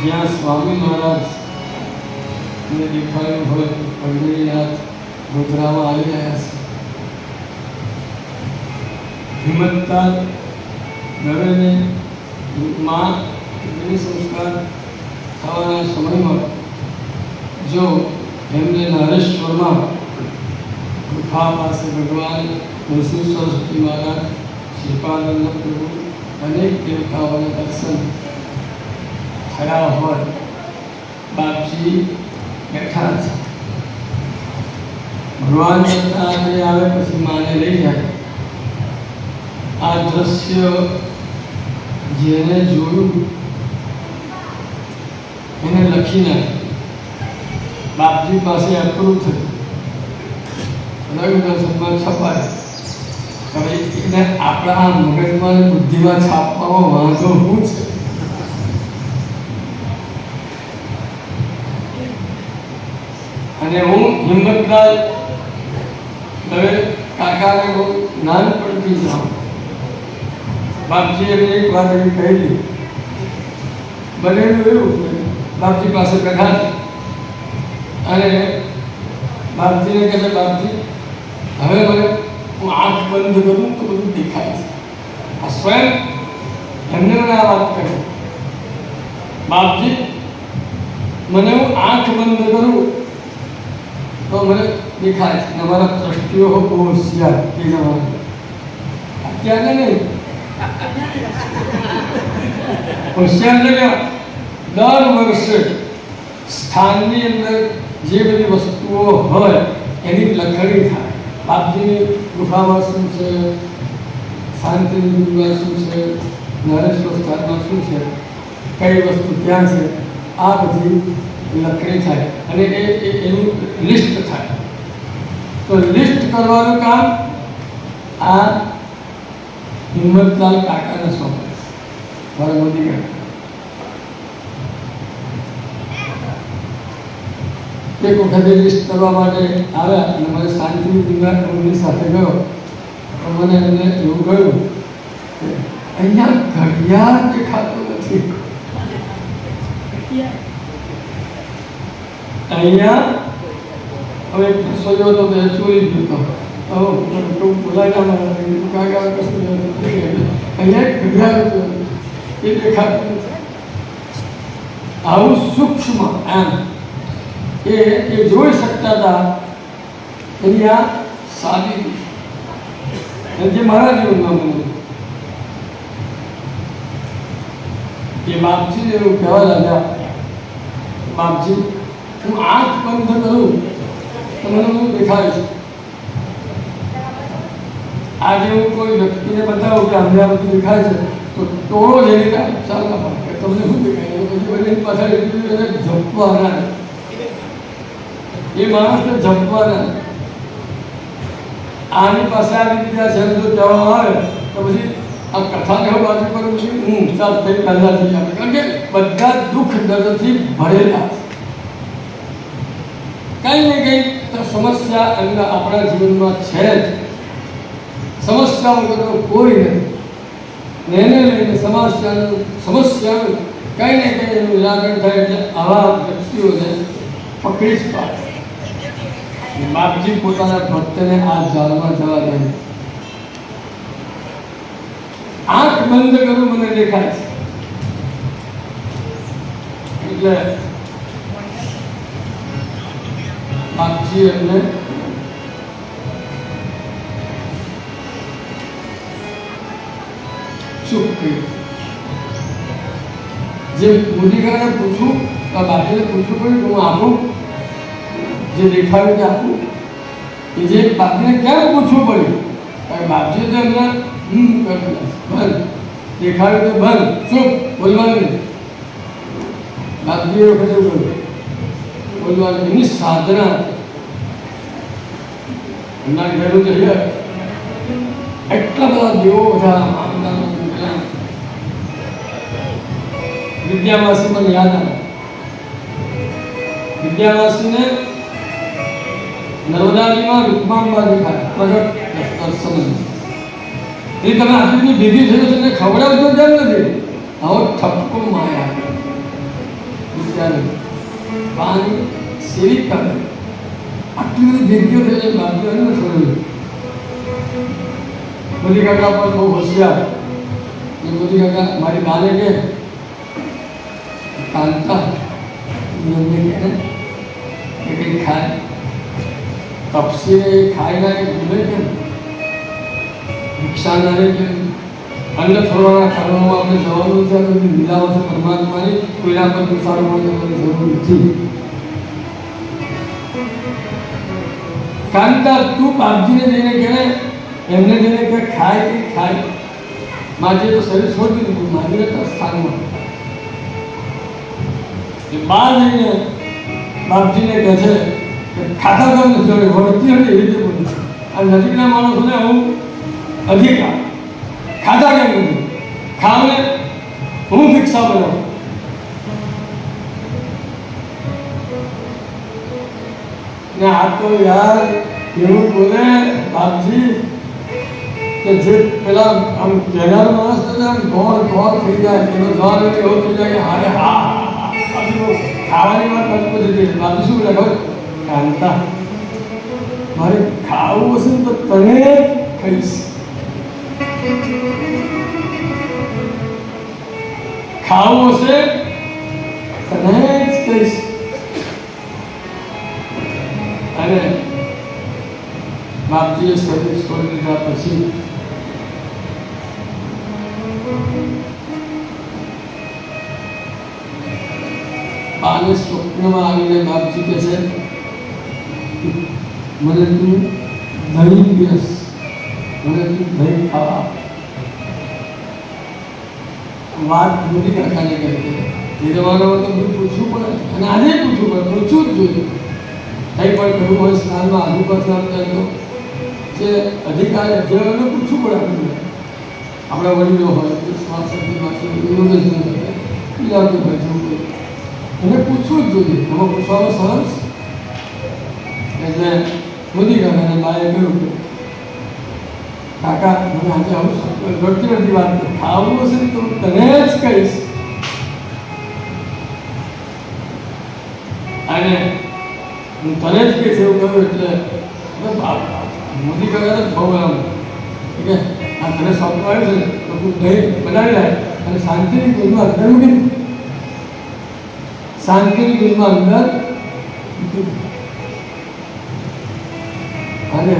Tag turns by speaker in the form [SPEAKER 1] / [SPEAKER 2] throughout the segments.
[SPEAKER 1] જ્યાં સ્વામી મહારાજ ને દેખાયું હોય પંડરીનાથ ગોધરામાં આવી રહ્યા છે. હિંમતતા નરેને માં સંસ્કાર થવાના સમયમાં જો એમને નારેશ્વરમાં ગુફા પાસે ભગવાન નરસિંહ સરસ્વતી મહારાજ, શ્રીપાદાનંદ પ્રભુ, અનેક દેવતાઓના દર્શન થયા હોય, બાપજી બેઠા છે. ભગવાન દત્તાત્રેય આવે પછી માને લઈ જાય. આ દ્રશ્ય જેને જોયું એને લખી નાખ્યું. બાપજી પાસે અપ્રૂવ થયું, લગ્ન દર્શનમાં છપાય. હવે એને આપણા મગજમાં અને બુદ્ધિમાં છાપવામાં વાંધો શું છે? અને હું હિંમતલાલ હવે કાકાને બહુ નાનપણથી જાઉં. બાપજીએ એક વાત એવી કહેલી, બનેલું એવું બાપજી પાસે બેઠા છે અને બાપજીને કહે, બાપજી હવે મને હું આંખ બંધ કરું તો બધું દેખાય છે. આ સ્વયં એમને મને આ વાત કરી, બાપજી મને હું આંખ બંધ કરું તો મને દેખાય છે. અમારા ટ્રસ્ટીઓ બહુ હોશિયાર એ જમાના, અત્યારે નહીં. હોશિયાર એટલે દર વર્ષે સ્થાનની અંદર જે બધી વસ્તુઓ હોય એની લખણી થાય. બાપજીની ગુફામાં શું છે, શાંતિનિકેતનમાં શું છે, નરેશ્વર સ્થાનમાં શું છે, કઈ વસ્તુ ક્યાં છે, આ બધી લખણી થાય અને એનું લિસ્ટ થાય. તો લિસ્ટ કરવાનું કામ આ હિંમતલાલ કાકાને સોંપે, મારા મોદી કાકા. એક વખતે લિસ્ટ કરવા માટે આવ્યા અને મને શાંતિની દિમાગની સાથે ગયો તો મને એમને એવું કહ્યું કે અહીંયા ઘડિયાળ દેખાતું નથી. અહીંયા હવે સોજો તો બે ચોરી ગયો તો બોલાવ્યા કાકા કશું અહીંયા ઘડિયાળ એ દેખાતું નથી. આવું સૂક્ષ્મ એમ એ જોઈ શકતા હતા. એની આ સાદી જે મારા જીવનમાં બન્યું. એ બાપજી એવું કહેવા લાગ્યા, બાપજી હું આંખ બંધ કરું તો મને બધું દેખાય છે. આજે હું કોઈ વ્યક્તિને બતાવું કે અમને આ બધું દેખાય છે તો ટોળો જઈને ચાલવા પડે, તમને શું દેખાય? પછી પાછળ એને ઝપવાના, એ માણસને ઝપવાના. આની પાસે આવી ગયા છે જો કહેવામાં આવે તો પછી આ કથા કહેવા બાજુ પર પછી હું ચાલ થઈ પહેલાં થઈ આવે, કારણ કે બધા દુઃખ દર્દથી ભરેલા કંઈ ને કંઈ તો સમસ્યા એમના આપણા જીવનમાં છે જ. સમસ્યા વગરનો કોઈ નથી. એને લઈને સમસ્યાનું કંઈ ને કંઈ એનું નિરાકરણ થાય એટલે આવા વ્યક્તિઓને પકડી જ પાડે. બાપજી પોતાના ભક્તને આ જાળમાં જવા દે. આંખ બંધ કરું મને દેખાય છે. એટલે બાપજી એમને ચૂપ કર્યું. જે મોદીકાને પૂછું બાપજીને પૂછવું પડ્યું હું આપું, જે દેખાડ્યું કે આપું, એ જે બાપજીને ક્યારે પૂછવું પડ્યું? કારણ બાપજી તો એમને બંધ દેખાડ્યું તો બંધ, ચૂપ, બોલવાનું નહીં. બાપજી એ વખતે બોલવાનું, એમની સાધના. એમના ઘેરું જઈએ એટલા બધા દેવો બધા વિદ્યાવાસી મને યાદ આવે. વિદ્યાવાસીને નર્મદાજીમાં રૂકમાણમાં દેખાય પ્રગટ દર્શન. એ તમે આટલી ભેગી થયો છે ને ખવડાવતો કેમ નથી? આવો ઠપકો માયા વિદ્યાને પાણી સેવી કરે. આટલી બધી ભેગીઓ થઈ છે બાપજીઓને છોડેલું. મોદી કાકા પર બહુ હોશિયાર. મોદી કાકા મારી બાને કે કાંતા એમને કહે કે કંઈ ખાય તપસીને ખાઈ ના કે ભૂલે કેમ ભિક્ષા ના રે કે અન્ન છોડવાના કારણોમાં આપણે જવાનું છે. બધી લીલાઓ છે પરમાત્માની, કોઈના પર વિચારો કરવાની જરૂર નથી. કાંતા તું બાપજીને જઈને કહે, એમને જઈને કે ખાય કે ખાય. માજીએ તો શરીર છોડી દીધું, માજીને તો સ્થાનમાં બહાર જઈને બાપજીને કહે છે કે ખાતા કામ નથી વળતી હોય એવી રીતે બોલું છું. આ નજીકના માણસોને હું અધિકાર ખાતા કેમ નથી, ખાવને હું ભિક્ષા બનાવું. ને આ તો યાર એવું બોલે બાપજી કે જે પેલા આમ કહેનાર માણસ તો આમ ગોળ થઈ જાય, એનો જવાબ એવો થઈ જાય કે હારે હા ખાવાની વાત કરતો નથી. બાપજી શું બોલે ખબર? કાંતા મારે ખાવું હશે ને તો તને કહીશ, ખાવું હશે તને જ કહીશ. અને બાપજીએ શરીર છોડી દીધા પછી બાને સ્વપ્નમાં આવીને બાપજી કહે છે મને તું દહીં પીરસ, મને તું દહીં ખાવા. વાત મોટી કાકાને કરી એ જમાનામાં તો બધું પૂછવું પડે, અને આજે પૂછવું પડે, પૂછવું જ જોઈએ. કંઈ પણ કરવું હોય સ્નાનમાં આગુ પાછળ તો જે અધિકાર જેને પૂછવું પડે. આપણને આપણા વડીલો હોય બીજા હોય એને પૂછવું જ જોઈએ. એમાં પૂછવાનો સરસ. એટલે મોદી કાકાને બાએ કહ્યું કે કાકા મને આજે આવું ઘટતી નથી વાત, ખાવું હશે તો તને જ કહીશ. અને હું તને જ કહીશ એવું કહ્યું એટલે મોદી કાકા જ બહુ આમ કે આ તને સ્વપ્ન આવ્યું છે તો તું દહીં બનાવી લાય અને શાંતિની ગુણમાં અંદર મૂકી, શાંતિની ગુણમાં અંદર અને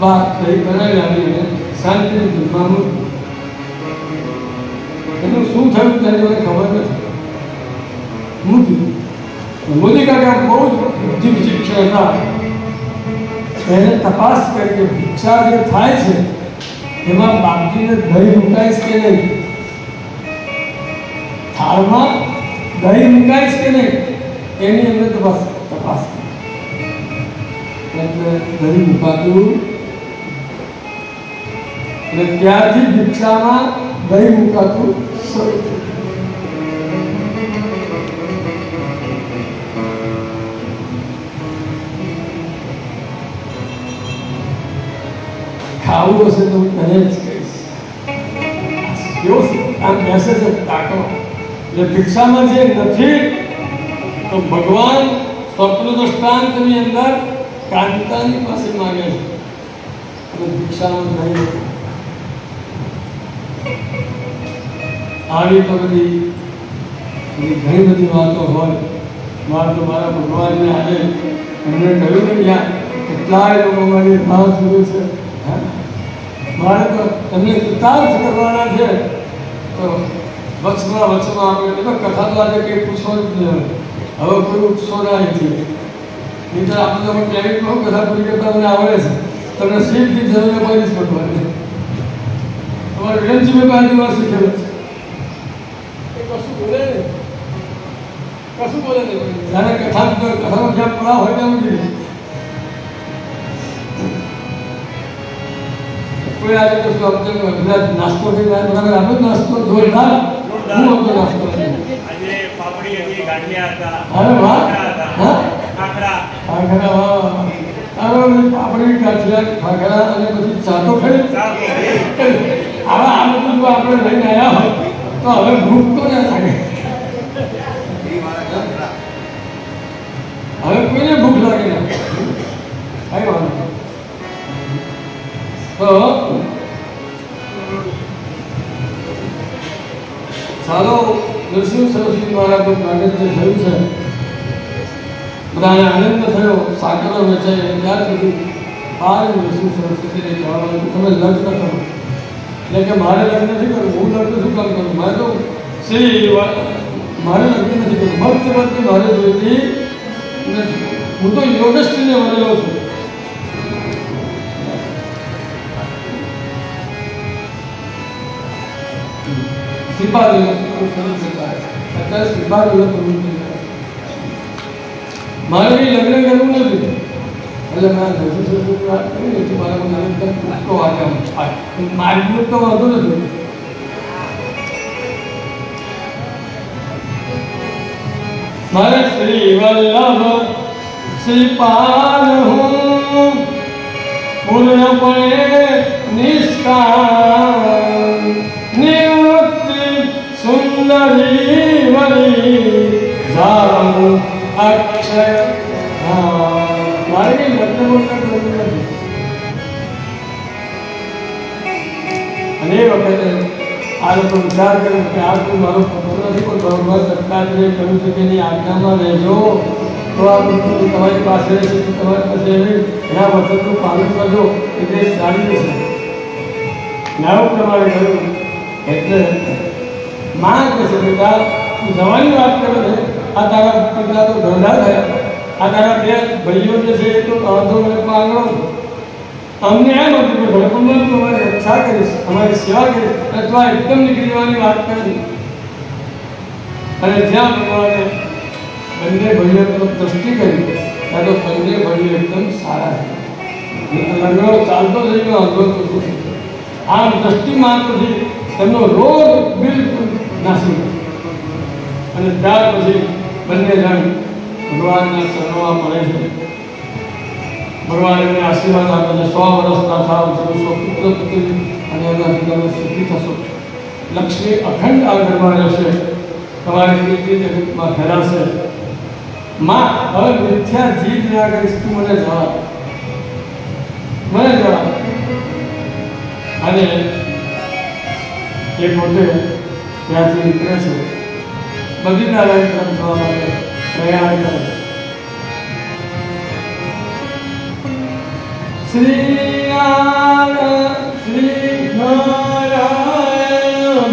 [SPEAKER 1] વાત દહીં બનાવી લાવી અને શાંતિની ગુણમાં મૂકી. એનું શું થયું ત્યારે મને ખબર નથી. મૂકી મોદી કાકા બહુ જ શિક્ષણ હતા. એને તપાસ કરી કે ભિક્ષા જે થાય છે એમાં બાપજીને દહીં મુકાઈશ કે નહીં, થાળમાં દહીં મુકાઈશ કે નહીં, એની એમને તપાસ એટલે દહીં મુકાતું. અને ત્યારથી ભિક્ષામાં દહીં મુકાતું શરૂ થયું. ખાવું હશે તો હું તને જ કહીશ. કેવો આમ બેસે છે તાકો. એટલે ભિક્ષામાં જે નથી તો ભગવાન સ્વપ્ન દ્રષ્ટાંતની અંદર કાંતાની પાસે માગે છે અને ભિક્ષામાં નહીં. આવી તો બધી ઘણી બધી વાતો હોય. મારે તો મારા ભગવાનને આજે એમને કહ્યું ને યાર કેટલાય લોકો મારી રાહ જોયું છે, મારે તો તમને કૃતાર્થ કરવાના છે. તો વચમાં આપણે કથા તો આજે કંઈ પૂછવા જ નહીં. હવે કોઈ ઉત્સો ના છે નહીં તો આપણે તમે ક્યારેક કથા પૂરી કરતા મને આવડે છે. તમને સીધથી જરૂર કોઈ જ કરવાની. તમારે વિરમજી બાજુ માં શીખેલું છે કશું બોલે નહીં. જ્યારે કથામાં જ્યાં પડાવ હોય ત્યાં ઉઠી કોઈ આજે તો શું ગુજરાત નાસ્તો થઈ જાય બરાબર. આપણો નાસ્તો જોરદાર. હું હતો નાસ્તો આજે પાપડી હતી, ગાંઠિયા હતા. અરે વાહ. ખાખરા પાપડી, ગાંઠિયા, ખાખરા અને પછી ચા તો ખરી. આવા આ બધું જો આપણે લઈને આવ્યા હોય તો હવે ભૂખ તો ના લાગે. હવે કોઈને ભૂખ લાગે ના કઈ વાંધો. તો ચાલો નરસિંહ સરસ્વતી મહારાજનું પ્રાગટ્ય થયું છે, બધાને આનંદ થયો, સાકરો વેચાય. ત્યાર સુધી બાર નરસિંહ સરસ્વતીને કહેવાનું તમે લગ્ન કરો. એટલે કે મારે લગ્ન નથી કરવું, હું લગ્ન શું કામ કરું? મારે તો મારે લગ્ન નથી કરવું. ભક્ત મારે જોઈતી નથી. હું તો યોગેશ્વરીને વરેલો છું. શ્રીપાદ શરૂ થતા અત્યારે શ્રીપાદ પ્રવૃત્તિ મારે લગ્ન કરવું નથી એટલે મેં નથી વાત કરી એટલે મારે એકદમ ટૂંકો વાંચવા માર્ગનું તો વાંધો નથી. મારે શ્રી વલ્લભ શ્રીપાદ હું પૂર્ણપણે નિષ્કામ નિવૃત્તિ સુંદરી વરી જામ અક્ષય. મારે કઈ લગ્ન કરવું નથી. અને એ વખતે આ લોકો વિચાર કરે કે આ કોઈ મારો પત્ર નથી, કોઈ ભગવાન દત્તાત્રેય કહ્યું છે કે એની આજ્ઞામાં રહેજો તો આ બધું તમારી પાસે રહેશે, તમારી પાસે એના વચનનું પાલન કરજો એટલે સારી રહેશે. નાવું તમારે કહ્યું એટલે માં કહે છે બેટા તું જવાની વાત કરે છે, આ તારા પિતા તો ધંધા થયા, આ તારા બે ભાઈઓ જે છે એ તો અડધો મિનિટમાં આગળ અમને એમ હતું કે ભગવાન તમારી રક્ષા કરીશ, અમારી સેવા કરીશ અને તું એકદમ નીકળી જવાની વાત કરી. અને જ્યાં ભગવાને બંને ભાઈઓ તરફ દ્રષ્ટિ કરી ત્યાં તો બંને ભાઈઓ એકદમ સારા છે. લંગડો ચાલતો થઈ ગયો, અગરો તો આમ દ્રષ્ટિ માત્રથી તેમનો રોગ બિલકુલ નાસી ગયો. અને ત્યાર પછી બંને જણ ભગવાનના શરણમાં મળે છે. ભગવાન એમને આશીર્વાદ આપે છે 100 વર્ષના થાવ છો, પુત્ર પુત્રી અને એમના પિતાને સુખી થશો. લક્ષ્મી અખંડ આ ઘરમાં રહેશે, તમારી કીર્તિ જગતમાં ફેલાશે. માં હવે મિથ્યા જીત ના કરીશ, તું મને જવાબ અને એ પોતે ત્યાંથી નીકળે છે, બદ્રીનારાયણ તરફ જવા માટે પ્રયાણ કરે છે. શ્રી નારાયણ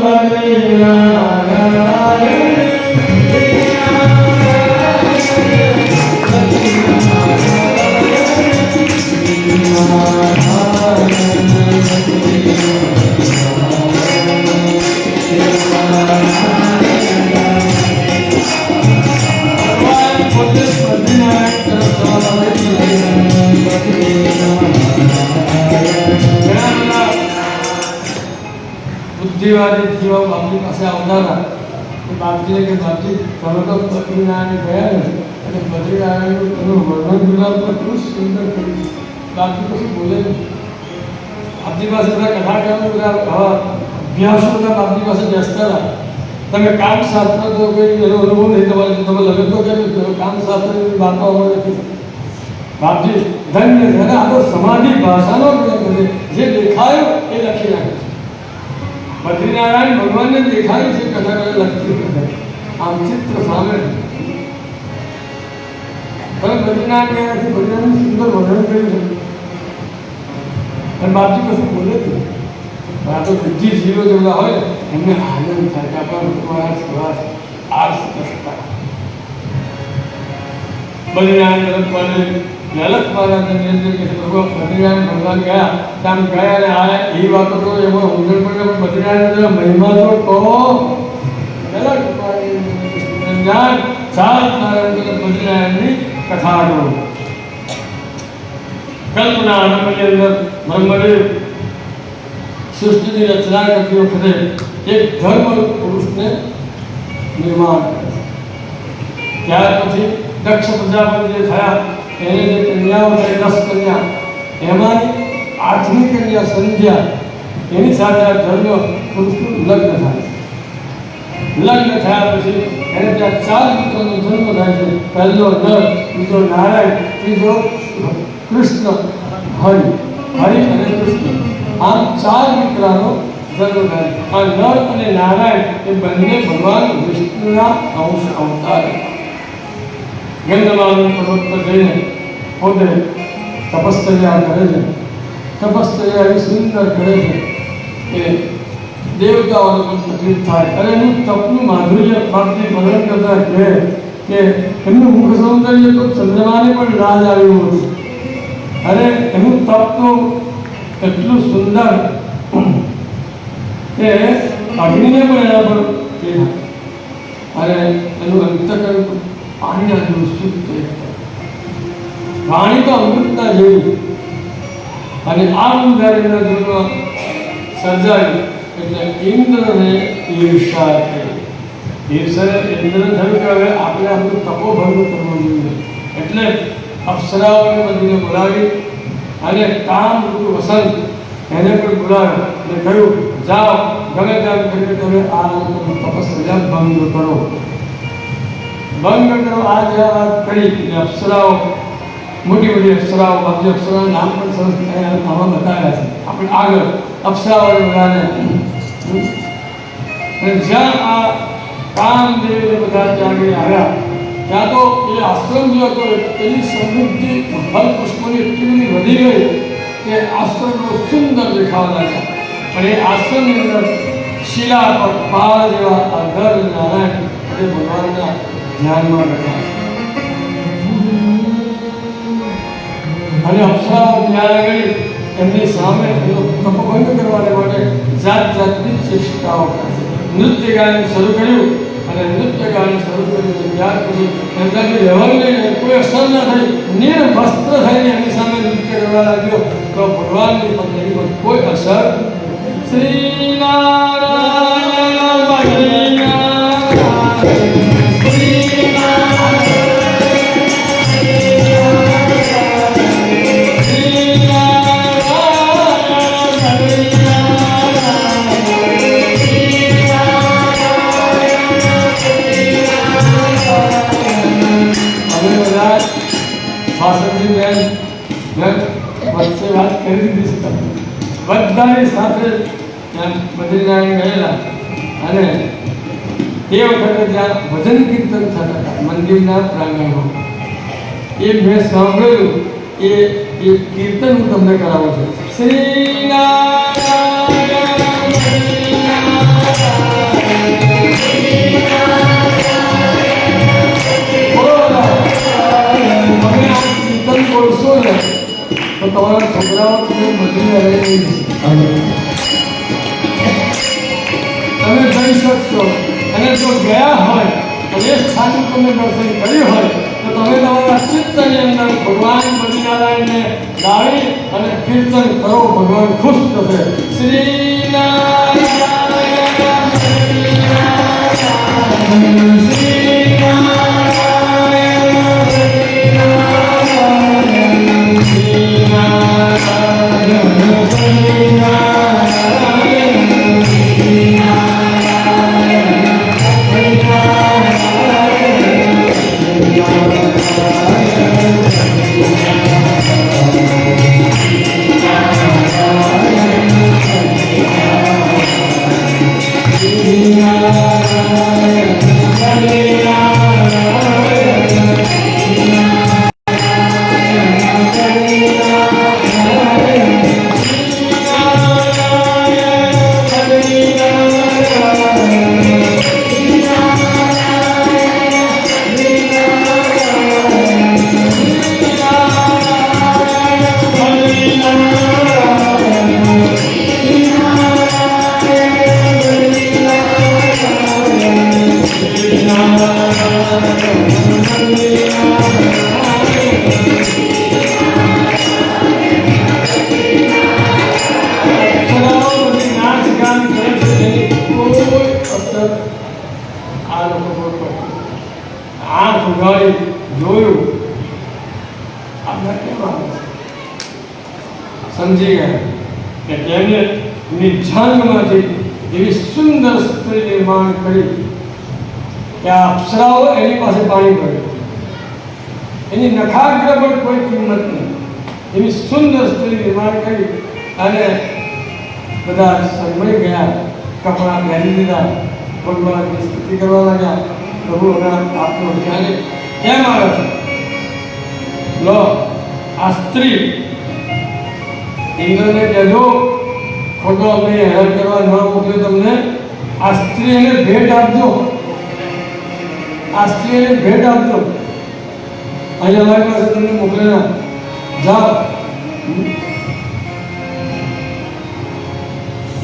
[SPEAKER 1] બદ્રીનારાયણ બુદ્ધિવાદી જીવો બાપજી પાસે આવનારા બાપજીને કે બાપજી તમે તો બદ્રીનારાયણ ગયા ને અને બદ્રીનારાયણનું તમે વર્ણન ગુલાબ પર કેટલું સુંદર કર્યું. બાપજી કશું બોલે નહીં. બાપજી પાસે બધા કથા કરવાનું બધા આવા અભ્યાસો બધા બાપજી પાસે બેસતા હતા. તમે કામ શાસ્ત્ર તો કોઈ એનો અનુભવ નહીં તમારે, તમે લગ્ન તો કર્યું કામ શાસ્ત્રની વાતો અમારે નથી. બાપજી ધન્ય છે આ તો સમાધિ ભાષાનો જે દેખાયો એ લખી નાખે છે. બદ્રીનારાયણ ભગવાનને દેખાય છે કથા કરે લખતી કથા આમ ચિત્ર સામે તમે બદ્રીનારાયણ બદ્રીનારાયણ સુંદર વર્ણન કર્યું છે. અને બાપજી કશું બોલે છે. આ તો બુદ્ધિ જીવો જેવા હોય એમને આનંદ થાય કે આપણા તમારા સ્વાસ આર્સ કરતા બદ્રીનારાયણ તરફ પાડે લલક મહારાજને નિયંત્રણ કે ભગવાન બદ્રીનારાયણ ભગવાન ગયા ત્યાં ગયા અને આ એ વાતો તો એમાં સમજણ પડે પણ બદ્રીનારાયણ મહિમા તો કહો. લલક જ્ઞાન સાત નારાયણ બદ્રીનારાયણની કથા કરો. કલ્પના આનંદની અંદર બ્રહ્મદેવ સૃષ્ટિની રચના કરતી વખતે એક ધર્મ પુરુષને નિર્માણ કરે. ત્યાર પછી દક્ષ પ્રજાપતિ જે થયા એને જે કન્યાઓ થઈ 10 કન્યા એમાંની 8મી કન્યા સંધ્યા એની સાથે આ ધર્મ પુરુષનું લગ્ન થાય. લગ્ન થયા પછી એને ત્યાં 4 પુત્રોનો જન્મ થાય છે. પહેલો નર, બીજો નારાયણ, ત્રીજો કૃષ્ણ હરિ અને કૃષ્ણ. આમ 4 દીકરાનો જન્મ થાય. આ નર અને નારાયણ એ બંને ભગવાન વિષ્ણુના અંશ અવતાર. ગંધમાલ પર્વત પર જઈને પોતે તપશ્ચર્યા કરે છે. તપશ્ચર્યા એવી સુંદર કરે છે કે દેવતાઓને પણ તકલીફ થાય. અને એનું તપનું માધુર્ય બાપજી વર્ણન કરતા કહે કે એમનું મુખ સૌંદર્ય તો ચંદ્રમાને પણ લાજ આવ્યું હતું. અને એનું તપ તો એટલું સુંદર કે અગ્નિને પણ એના પર અને એનું અંતકરણ પાણીના જેવું શુદ્ધ એકદમ. પાણી તો અમૃતના જેવું. અને આ જ્યારે એના જીવનમાં સર્જાયું એટલે ઇન્દ્રને ઈર્ષા થઈ. ઇન્દ્રને થયું કે હવે આપણે આપણું તપોભંગ કરવો જોઈએ. એટલે અપ્સરાઓને બધીને બોલાવી અને કામ ઋતુ વસંત એને પણ બોલાવ્યો અને કહ્યું જાઓ ગમે તેમ કરીને તમે આ લોકોની તપસ્યા ભંગ કરો. ભંગ કરો આ જે વાત કરી એટલે અપ્સરાઓ મોટી મોટી અપ્સરાઓ બાકી અપ્સરાઓના નામ પણ સરસ આમાં બતાવ્યા છે આપણે આગળ અપ્સરાઓ બધાને. અને જ્યાં આ કામદેવ બધા ત્યાં આગળ આવ્યા ત્યાં તો એ આશ્રમ જે હતો એની સમૃદ્ધિ ફળ પુષ્પોની એટલી બધી વધી ગઈ કે આશ્રમનો સુંદર દેખાવા લાગ્યા. પણ એ આશ્રમની અંદર શિલા પર પહાડ જેવા અર્ધર નારાયણ એ ભગવાનના ધ્યાનમાં બેઠા. અને અપ્સરાઓ ત્યાં આગળ એમની સામે એનો તપભંગ કરવા માટે જાત જાતની ચેષ્ટાઓ કરે છે. નૃત્ય ગાયન શરૂ કર્યું અને નૃત્ય ગાયન શરૂ કર્યું ત્યાર પછી એમનાથી રહેવાનું નહીં, કોઈ અસર ન થઈ, નિર્વસ્ત્ર થઈને એની સામે નૃત્ય કરવા લાગ્યો તો ભગવાનની પત્ની પર કોઈ અસર. શ્રી નારાયણ વચ્ચે વાત કરી દીધી છે. બધાની સાથે ત્યાં બદ્રીનારાયણ ગયેલા અને તે વખતે ત્યાં ભજન કીર્તન થતા હતા મંદિરના પ્રાંગણમાં. એ મેં સાંભળેલું એ કીર્તન હું તમને કરાવું છું. શ્રી કીર્તન બોલશો ને તો તમારા છોકરાઓ તમે બધી રહી તમે જઈ શકશો. અને જો ગયા હોય તો એ સ્થાન તમે દર્શન કર્યું હોય તો તમે તમારા ચિત્તની અંદર ભગવાન બદ્રીનારાયણને ગાળી અને કીર્તન કરો, ભગવાન ખુશ થશે. શ્રી નારાયણ શ્રી સમજી ગયા કે તેમને નિજાંગમાંથી એવી સુંદર સ્ત્રી નિર્માણ કરી કે આ અપ્સરાઓ એની પાસે પાણી પડ્યું. એની નખાગ્ર પર કોઈ કિંમત નહીં. એવી સુંદર સ્ત્રી નિર્માણ કરી અને બધા સમય ગયા, કપડાં પહેરી દીધા, ભગવાનની સ્તુતિ કરવા લાગ્યા. પ્રભુ હમણાં આપનો ધ્યાન કેમ આવે છે? લો આ સ્ત્રી ઇન્દ્રને કહેજો ખોટો અમને હેરાન કરવા ન મોકલે તમને. આ સ્ત્રીને ભેટ આપજો, આ સ્ત્રીને ભેટ આપજો. અહીં અમારી પાસે તમને મોકલેલા જાઓ.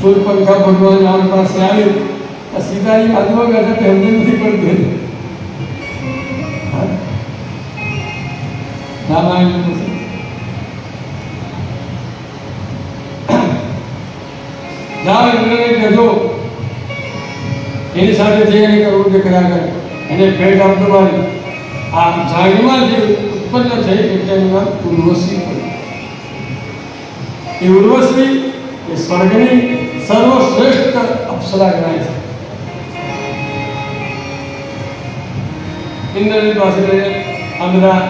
[SPEAKER 1] सूर्यपंखा भगवान राम पास आए सीधा ही बाजू में बैठा तो हमने नहीं पड़ते रामायण जाओ इंद्र ने कहो એની સાથે જે એને કરવું તે કર્યા કરે એને ભેટ આપતો મારી આ જાગમાં જે ઉત્પન્ન થઈ એટલે એનું નામ ઉર્વશી પડ્યું. એ ઉર્વશી એ સ્વર્ગની સર્વશ્રેષ્ઠ અપ્સરા ગણાય છે. ઇન્દ્રની પાસે આ બધા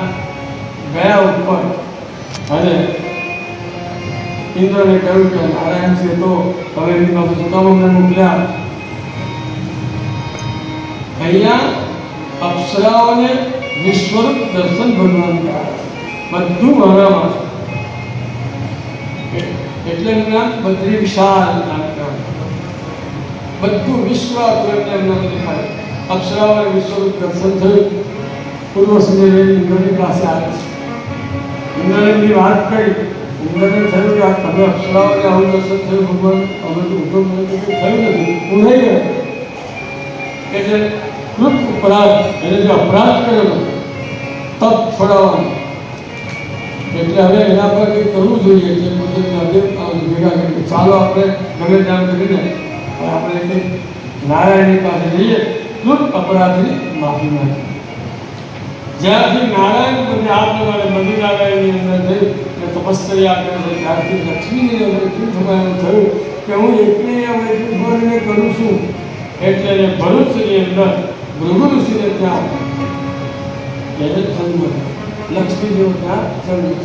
[SPEAKER 1] ગયા ઉપર અને ઇન્દ્રને કહ્યું કે નારાયણ છે તો હવે એમની પાસે સુકામને મોકલ્યા. અહીંયા અપ્સરાઓને વિશ્વરૂપ દર્શન ભગવાન કરાવે બધું મારામાં છે એટલે એમનું નામ બદ્રી વિશાળ નામ કહેવાય. બધું વિશ્વ એમના દેખાય. અપ્સરાઓને વિશ્વરૂપ દર્શન થયું. પૂર્વસૂર્ય ઇન્દ્રની પાસે આવે છે. ઇન્દ્રને એમની વાત કરી. ઇન્દ્રને થયું કે તમે અપ્સરાઓને આવું દર્શન થયું ભગવાન અમે તો ઉદ્યોગ થયું નથી હું નહીં ગયો એટલે કૃત અપરાધ એને જે અપરાધ કરેલો તપ છોડાવવાનો એટલે હવે એના પર કંઈક કરવું જોઈએ એટલે પોતે ભેગા કરીએ ચાલો આપણે ગમે ત્યાં કરીને આપણે કંઈક નારાયણની પાસે જઈએ કૃત અપરાધની માફી માંગીએ. જ્યારથી નારાયણ બને આ પ્રમાણે બદ્રીનારાયણની અંદર થઈ અને તપસ્યા કરે છે ત્યારથી લક્ષ્મીજીને એટલું થવાનું થયું કે હું એકલી હવે એટલું ભરીને કરું છું એટલે એને ભરૂચની અંદર ભૃગુ ઋષિને ત્યાં એને જન્મ લક્ષ્મીજીનો ત્યાં જન્મ.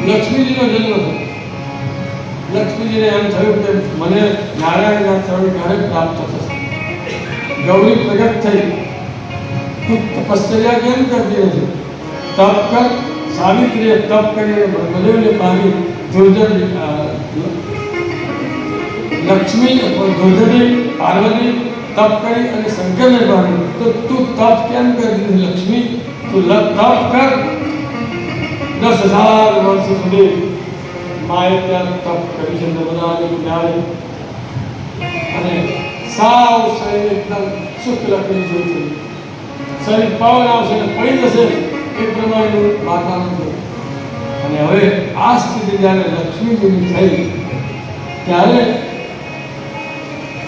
[SPEAKER 1] લક્ષ્મીજીનો જન્મ થયો. લક્ષ્મીજીને એમ થયું કે મને નારાયણના ચરણ ક્યારે પ્રાપ્ત થશે. ગૌરી પ્રગટ થઈ તું તપશ્ચર્યા કેમ કરતી નથી તપ કર. સાવિત્રીએ તપ કરીને બ્રહ્મદેવને પામી લક્ષ્મી ધોધડી પાર્વતી તપ કરી અને શંકરને પામી તો તું તપ કેમ કરી લક્ષ્મી તું તપ કર. 10,000 વર્ષ સુધી માએ ત્યાં તપ કરી છે નર્મદાની કિનારે અને સાવ શરીર એકદમ શુક્લ કરી જોઈ છે. શરીર પવન આવશે ને પડી જશે એ પ્રમાણેનું વાતાવરણ થયું. અને હવે આ સ્થિતિ જ્યારે લક્ષ્મીજીની થઈ ત્યારે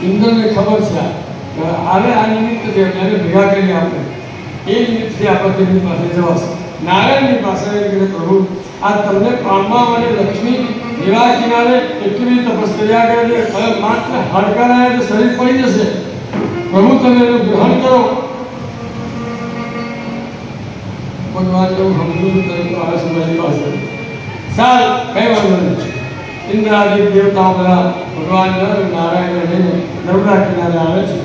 [SPEAKER 1] ઇન્દ્રને ખબર છે હવે આ નિમિત્ત છે ત્યારે ભેગા કરી આપણે એ નિમિત્તથી આપણે તેમની પાસે જવાશે. નારાયણની પાસે પ્રભુ આ તમને પામવા માટે લક્ષ્મી એવા કિનારે એટલી તપસ્યા કરે છે હવે માત્ર હાડકાના એટલે શરીર પડી જશે પ્રભુ તમે એનું ગ્રહણ કરો. ભગવાન એવું સમજવું તરીકે આવે છે મારી પાસે સાલ કઈ વાંધો નહીં. ઇન્દ્રાદિ દેવતાઓ બધા ભગવાન નારાયણ લઈને નર્મદા કિનારે આવે છે.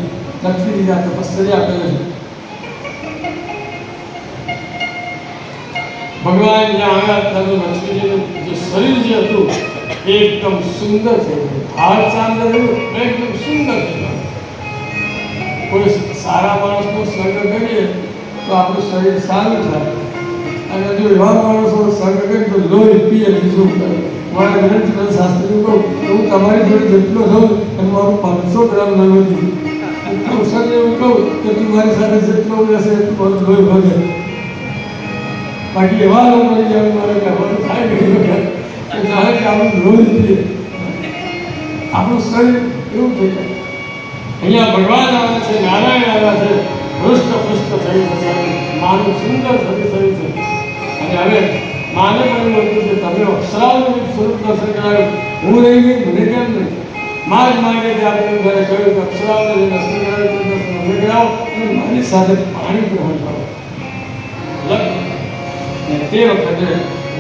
[SPEAKER 1] લક્ષ્મીજી આ તપસ્યા કરે છે. ભગવાન જ્યાં આવ્યા ત્યારે લક્ષ્મીજીનું જે શરીર જે હતું એ એકદમ સુંદર થઈ ગયું. હાથ ચાંદર એકદમ સુંદર થઈ ગયું. કોઈ સારા માણસનો સંગ કરીએ તો આપણું શરીર સારું થાય અને જો એવા માણસો સંગ કરે તો લોહી પીએ બીજું કરે. મારા ગ્રંથ શાસ્ત્રી કહું હું તમારી જોડે જેટલો થયું અને મારું 500 ગ્રામ ન વધી હું સર એવું કહું કે તું મારી સાથે જેટલો રહેશે એટલું મારું લોહી ભગે. બાકી એવા લોકો મળી જાય મારે કહેવાનું થાય ઘણી વખત કે જાણે કે આપણું લોહી પીએ આપણું શરીર એવું થઈ જાય. અહીંયા ભગવાન આવે છે નારાયણ આવ્યા છે હૃષ્ટ થયું છે માનું સુંદર થતી થયું છે અને હવે માને પણ એવું હતું કે તમે અપ્સરાઓનું સ્વરૂપ દર્શન કરાવ્યું હું રહી ગઈ મને કેમ નહીં. માં જ માગે કે આપણે ઘરે કહ્યું કે અપ્સરાઓને જે દર્શન કરાવ્યું તે દર્શન અમે કરાવો અને મારી સાથે પાણી ગ્રહણ કરો. તે વખતે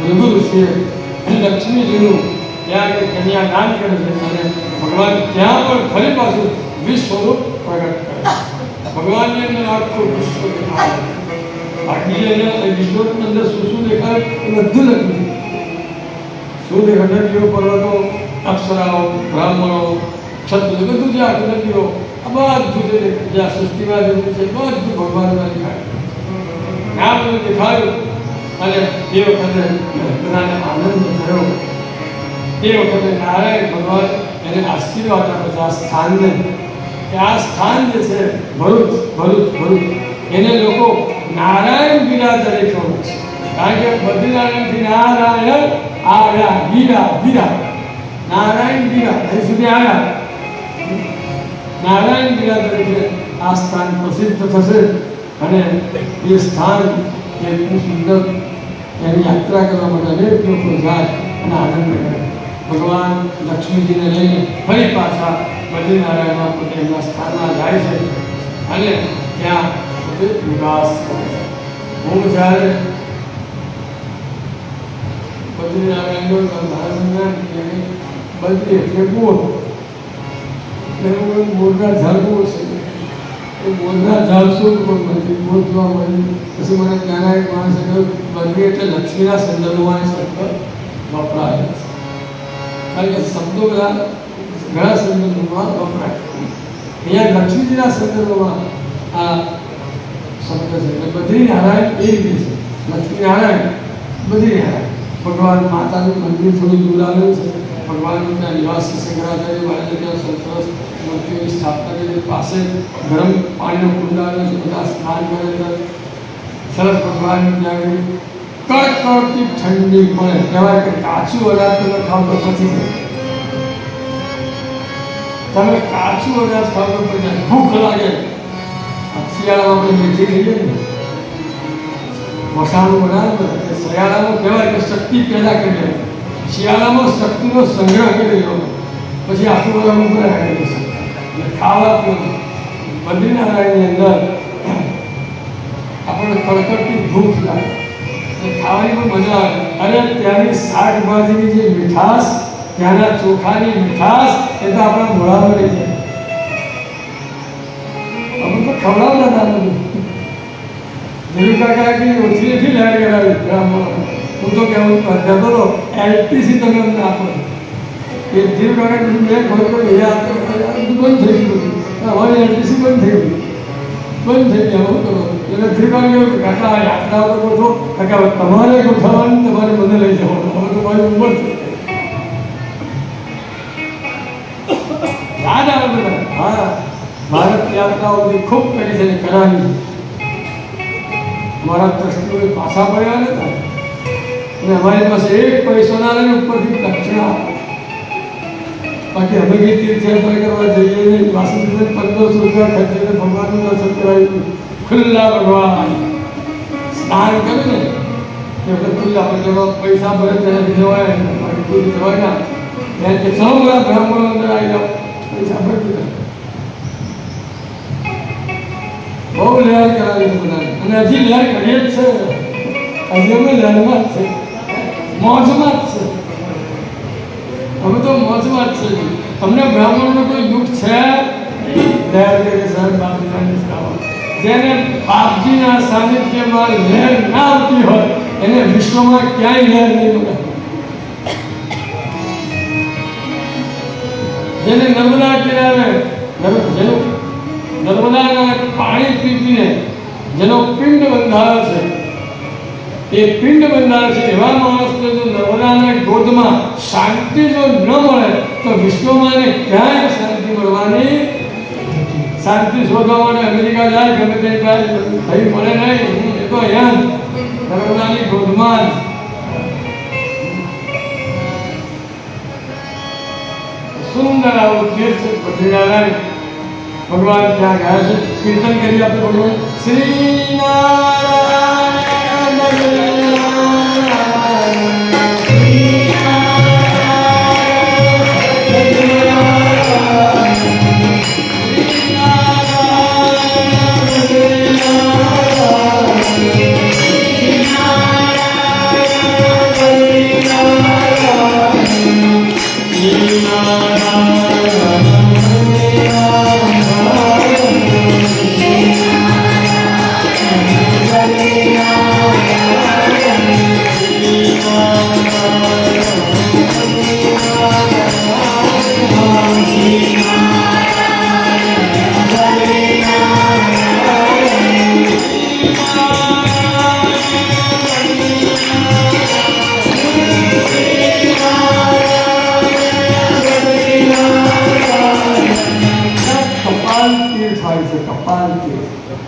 [SPEAKER 1] ભૃગુ ઋષિએ લક્ષ્મીજીનું ત્યાં કન્યા દાન કરે છે અને ભગવાન ત્યાં પણ ફરી પાછું વિશ્વરૂપ પ્રગટ કરે. ભગવાનની અંદર આખું વિશ્વ દેખાય. બાકી વિશ્વની અંદર શું દેખાય એ બધું લખ્યું. શું દેખાય નદીઓ પર્વતો અપ્સરાઓ બ્રાહ્મણો ક્ષત્રિયો બધું જે આખી નદીઓ આ બધું જે જ્યાં સૃષ્ટિમાં જેવું છે બધું ભગવાનમાં દેખાય. ત્યાં બધું દેખાયું અને એ વખતે બધાને આનંદ થયો. એ વખતે નારાયણ ભગવાન એને આશીર્વાદ આપે છે આ સ્થાનને, કે આ સ્થાન જે છે ભરૂચ એને લોકો નારાયણ ગીરા તરીકે ઓળખે છે. કારણ કે બદ્રીનારાયણથી નારાયણ આવ્યા, ગીરા નારાયણ ગીરા અહીં સુધી આવ્યા. નારાયણ ગીરા તરીકે આ સ્થાન પ્રસિદ્ધ થશે અને એ સ્થાન એટલું સુંદર, એની યાત્રા કરવા માટે અનેક લોકો જાય અને આનંદ કરે. ભગવાન લક્ષ્મીજીને લઈને ફરી પાછા બદ્રીનારાયણમાં પોતે એમના સ્થાનમાં જાય છે અને ત્યાં પોતે નિવાસ કરે છે. હું જ્યારે બદ્રીનારાયણનો મહારાજ બદ્રી એટલે બોર, બોરના ઝાડવું છે. એ બોરના ઝાડ શું પણ નથી, બોર જોવા મળ્યું. પછી મને ત્યાંના એક માણસે કહ્યું બદ્રી એટલે લક્ષ્મીના સંદર્ભમાં એ શબ્દ વપરાય છે. કારણ કે શબ્દો ઘણા સંદર્ભમાં વપરાય. અહીંયા લક્ષ્મીજીના સંદર્ભમાં આ શબ્દ છે. એટલે બદ્રીનારાયણ એ રીતે છે. લક્ષ્મીનારાયણ, બદ્રીનારાયણ. ભગવાન માતાનું મંદિર થોડું દૂર આવેલું છે. ભગવાનનું ત્યાં નિવાસ શંકરાચાર્ય મહારાજે ત્યાં સરસ મૂર્તિઓની સ્થાપના કરી. પાસે ગરમ પાણીનો કુંડ આવેલો છે. બધા સ્નાન કરે છે. સરસ ભગવાનનું ત્યાં કડકડતી ઠંડી પડે, કહેવાય કે કાચું અનાજ તમે ખાવ તો પછી તમે કાચું અનાજ ખાવ તો પછી ભૂખ લાગે. શિયાળામાં આપણે મેથી લઈએ ને, મસાલું બનાવે ને, શિયાળામાં કહેવાય કે શક્તિ પેદા કરી લે. શિયાળામાં શક્તિનો સંગ્રહ કરી લો, પછી આખું બધા ઉપર આવી જશે. એટલે ખાવા પીવું બદ્રીનારાયણની અંદર આપણને કડકડતી ભૂખ લાગે, ખાવાની પણ મજા આવે. અને ત્યાંની શાકભાજીની જે મીઠાશ, ત્યાંના ચોખાની મીઠાશ એ તો આપણા મોઢામાં રહી જાય. અમે તો ખવડાવતા હતા બધું. ધીરુ કાકા કે ઓછી નથી લહેર કરાવી બ્રાહ્મણ. હું તો કહેવું કહેતો હતો એલટીસી તમે અમને આપો. એ ધીરુ કાકા મેં ખબર એ આપતો બંધ થઈ ગયું. અમારી એલટીસી બંધ થઈ ગઈ, બંધ થઈ ગયા. હું કરો એટલે ધીરુ કાકા કાકા યાત્રાઓ તો ગોઠવો, કાકા તમારે ગોઠવવાનું, તમારે મને લઈ જવાનું. હવે તો મારી ઉંમર છે. યાદ આવે બધા. હા, ભારત યાત્રાઓ ખૂબ કરી છે, કરાવી. અમારા ટ્રસ્ટીઓએ પાછા પડ્યા નતા અને અમારી પાસે એક પૈસો ના લઈને ઉપરથી દક્ષિણા. બાકી અમે બી તીર્થયાત્રા કરવા જઈએ નહીં. વાસુદેવ 1500 રૂપિયા ખર્ચીને ભગવાનનું દર્શન કરાવ્યું. ખુલ્લા ભગવાન સ્નાન કર્યું ને એટલે ખુલ્લા જેમાં પૈસા ભરે ત્યાંથી જવાય, બાકી કોઈ જવાય ના. ત્યાં કે સૌ બધા બ્રાહ્મણો અંદર આવી જાઓ, પૈસા ભરી દીધા. બહુ લહેર કરાવી છે બધાને, અને હજી લહેર કરીએ જ છે. હજી અમે લહેરમાં જ છે, મોજમાં જ છે. અમે તો મોજમાં જ છે. અમને બ્રાહ્મણોને કોઈ દુઃખ છે લહેર કરે સાહેબ બાપજીના. જેને બાપજીના સાનિધ્યમાં લહેર ના આવતી હોય એને વિશ્વમાં ક્યાંય લહેર નહીં મળે. જેને નર્મદા કિનારે નર્મદાના પાણી પીને જેનો પિંડ બંધાયો છે, એ પિંડ બંધાયો છે, એવા માણસને જો નર્મદાના ગોદમાં શાંતિ જો ન મળે તો વિશ્વમાં એને ક્યાંય શાંતિ મળવાની. શાંતિ શોધવા માટે અમેરિકા જાય, ગમે તે થઈ મળે નહીં. એ તો એમ નર્મદાની ગોદમાં સુંદર આવું તીર્થ બદ્રીનારાયણ. ભગવાન ત્યાં ગયા છે. કીર્તન કરી આપણે ભગવાન શ્રી નારાયણ.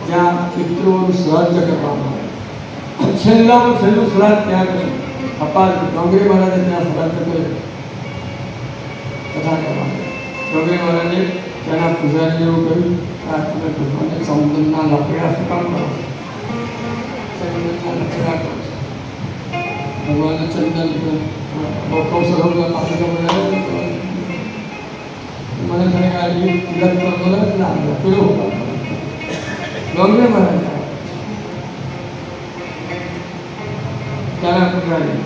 [SPEAKER 1] જ્યાં પિતૃઓનું શ્રાદ્ધ કરવામાં આવે. છેલ્લામાં છેલ્લું શ્રાદ્ધ ત્યાં કર્યું. અપાર ડોંગરી મહારાજે ત્યાં શ્રાદ્ધ કર્યું કથા કરવામાં. ડોંગરી મહારાજે ત્યાંના પૂજારીને એવું કહ્યું કે આ તમે ભગવાનને ચંદનના લપેડા શું કામ કરો? ચંદનના લપેડા કરો. ભગવાનને ચંદન કૌશલ પાછળ મને મને આ તિલક કરતો નથી પેલું ડોંગરી મહારાજ ત્યાંના પૂજારી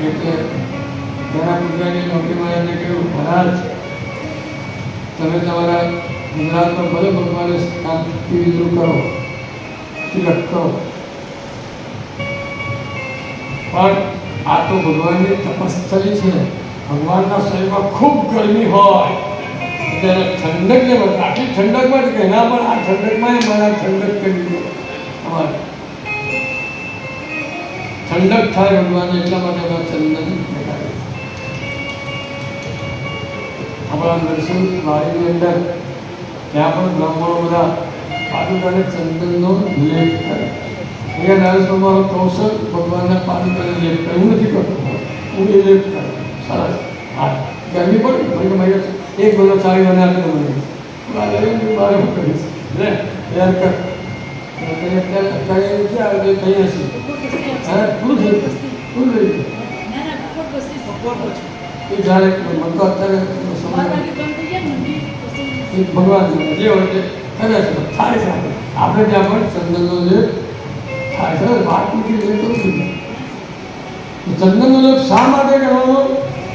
[SPEAKER 1] એટલે ત્યાંના પૂજારી ડોંગરી મહારાજને કહ્યું, મહારાજ તમે તમારા ગુજરાતમાં ભલે ભગવાને તિલક કરો, તિલક કરો, પણ આ તો ભગવાનની તપસ્થલી છે. ભગવાનના શરીરમાં ખૂબ ગરમી હોય ત્યારે ઠંડકને બદલે આટલી ઠંડકમાં જ કે એના પણ આ ઠંડકમાં મારા ઠંડક કરી દો. અમારે ઠંડક થાય ભગવાન એટલા માટે અમે ચંદન લગાવીએ. આપણા નરસિંહ વાડીની અંદર ત્યાં પણ બ્રાહ્મણો બધા પાદુકાને ચંદનનો લેપ કરે. અહીંયા નારેશ્વરમાનો કૌશલ ભગવાનના પાદુકાને લેપ કરે. હું નથી કરતો, હું એ લેપ કરું. સરસ. હા, ગરમી પડે મને મારી એક બધો ચાવી મને આપી દો. મને બહાર હું કરીશ લે યાર કર અત્યારે ક્યાં કઈ હશે? હા, પૂરું થઈ પૂરું થઈ ગયું. જ્યારે મને તો અત્યારે ભગવાન જે હોય તે કરે છે, થાય છે. આપણે ત્યાં પણ ચંદનનો લેપ થાય છે. વાત નીકળી લેપ કરું છું. ચંદનનો લેપ શા માટે કરવાનો?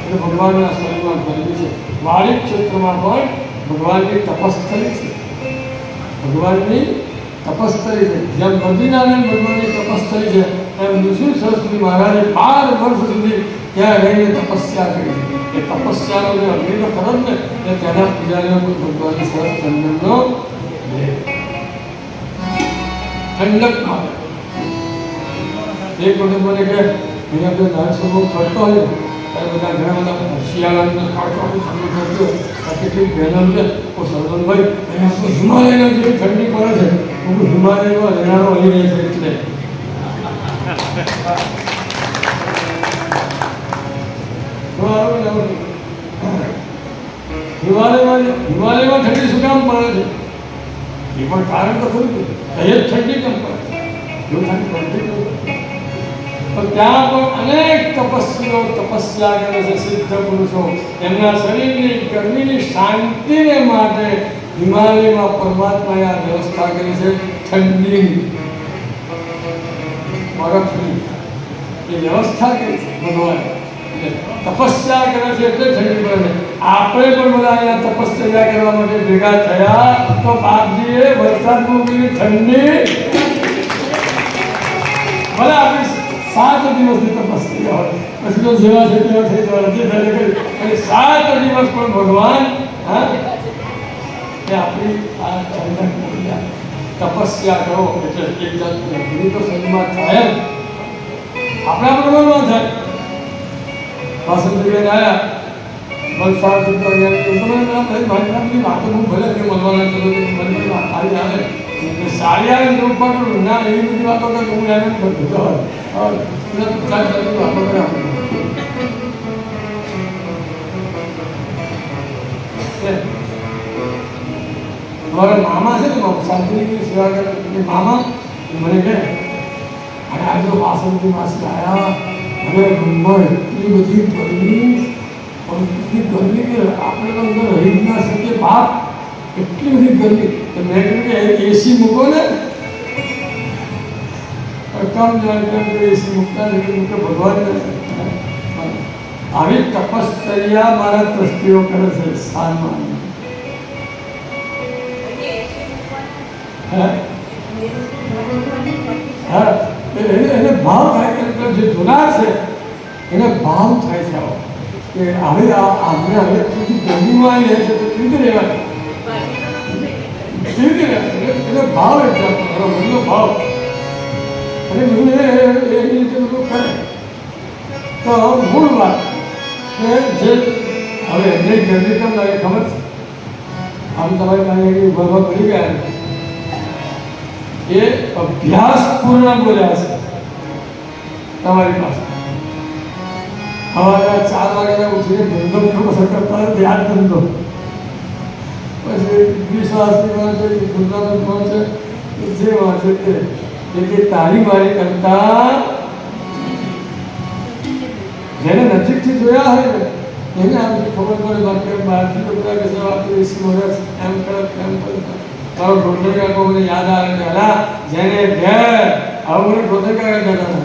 [SPEAKER 1] એટલે ભગવાનના શરીરમાં ગરમી છે. વાડી ક્ષેત્રમાં પણ ભગવાનની તપસ્થલી છે. ભગવાનની તપસ્થલી છે. જેમ બદ્રીનારાયણ ભગવાનની તપસ્થલી છે એમ નૃસિંહ સરસ્વતી મહારાજે 12 વર્ષ સુધી ત્યાં રહીને તપસ્યા કરી. એ તપસ્યાનો જે અગ્નિનો ખરો જ ને એ ત્યાંના પૂજારીઓ પણ ભગવાનની સરસ ચંદનનો ઠંડક આવે. એક વખત મને કહે અહીંયા આપણે નારસભો કરતો હોય ત્યારે બધા ઘણા બધા શિયાળાના કાળકાનું સામે કરતો કેટલીક બહેનો છે તો સરવનભાઈ અહીંયા તો હિમાલયના જેવી ઠંડી પડે છે. હું હિમાલયમાં રહેનારો અહીં રહે છે એટલે હિમાલયમાં ઠંડી શું કામ પડે છે? એ પણ કારણ તો ખરું અહીંયા ઠંડી કેમ પડે? એવું ઠંડી પડતી પણ ત્યાં પણ અનેક તપસ્વીઓ તપસ્યા કરે છે. સિદ્ધ પુરુષો એમના શરીરની ગરમીની શાંતિને માટે હિમાલયમાં પરમાત્માએ આ વ્યવસ્થા કરી છે. ઠંડી બરફની એ વ્યવસ્થા કરી છે ભગવાન. તપસ્યા કરે છે એટલે ઠંડી પડે છે. આપણે પણ બધા અહીંયા તપસ્યા કરવા માટે ભેગા થયા તો બાપજીએ વરસાદ મૂકીને ઠંડી ભલે આપણી 7 દિવસની તપસ્યા હોય પછી તો જેવા છે તેવા થઈ જવા નથી થાય અને 7 દિવસ પણ ભગવાન એ આપણી આ ઠંડક તપસ્યા કરો એટલે એક જાતની અગ્નિ તો શરીરમાં થાય જ. આપણા પ્રમાણમાં થાય. વાસંતીબેન આવ્યા વલસાડ મારી વાતો હું ભલે કે મળવાના ચલો મને સારી આવે સારી આવે તો ઉપર ના એવી બધી વાતો કરે હું એને કરતો વાતો કરે. મારા મામા છે ને શાંતિની સેવા કરે મામા મને કહે અને આજે વાસંતી માસી આવ્યા અને રૂમમાં એટલી બધી ગરમી કે આપણે તો અંદર રહી જ ના શકીએ. બાપ એટલી બધી ગરમી મેં કહ્યું કે એસી મૂકો ને કામ જાય એસી મૂકતા નથી મૂકે ભગવાન. આવી તપશ્ચર્યા મારા ટ્રસ્ટીઓ કરે છે સ્થાનમાં. હા એને ભાવ થાય જે જુનાર છે એને ભાવ થાય છે કે હવે આપણે હવે ગરમીમાં રહે છે તો કેવી રીતે રહેવાય? કેવી રીતે રહેવાય? એને ભાવ એટલે મનનો ભાવ અને બધું એવી રીતે બધું કરે તો મૂળ વાત કે જે હવે એમને ગરમી કેમ લાગે ખબર છે? આમ તમારી પાસે ઉભા પડી ગયા એ અભ્યાસ પૂર્ણ બોલ્યા છે તમારી પાસે. સવારે 4 વાગ્યા ઉઠીને ધંધો પસંદ કરતા ધ્યાન ધંધો પછી વિશ્વાસની વાંચે ગુંદાનો વાંચે જે વાંચે તે એટલે તારી મારી કરતા જેને નજીકથી જોયા હોય ને એને આમ ખબર પડે. બાકી બહારથી તો બધા કે આપણે એસી વર્ષ એમ કરે એમ કરે તારો ઢોંઢર કાકો મને યાદ આવે કે હલા જેને ઘેર આવું મને ઢોંઢર કાકા કહેતા હતા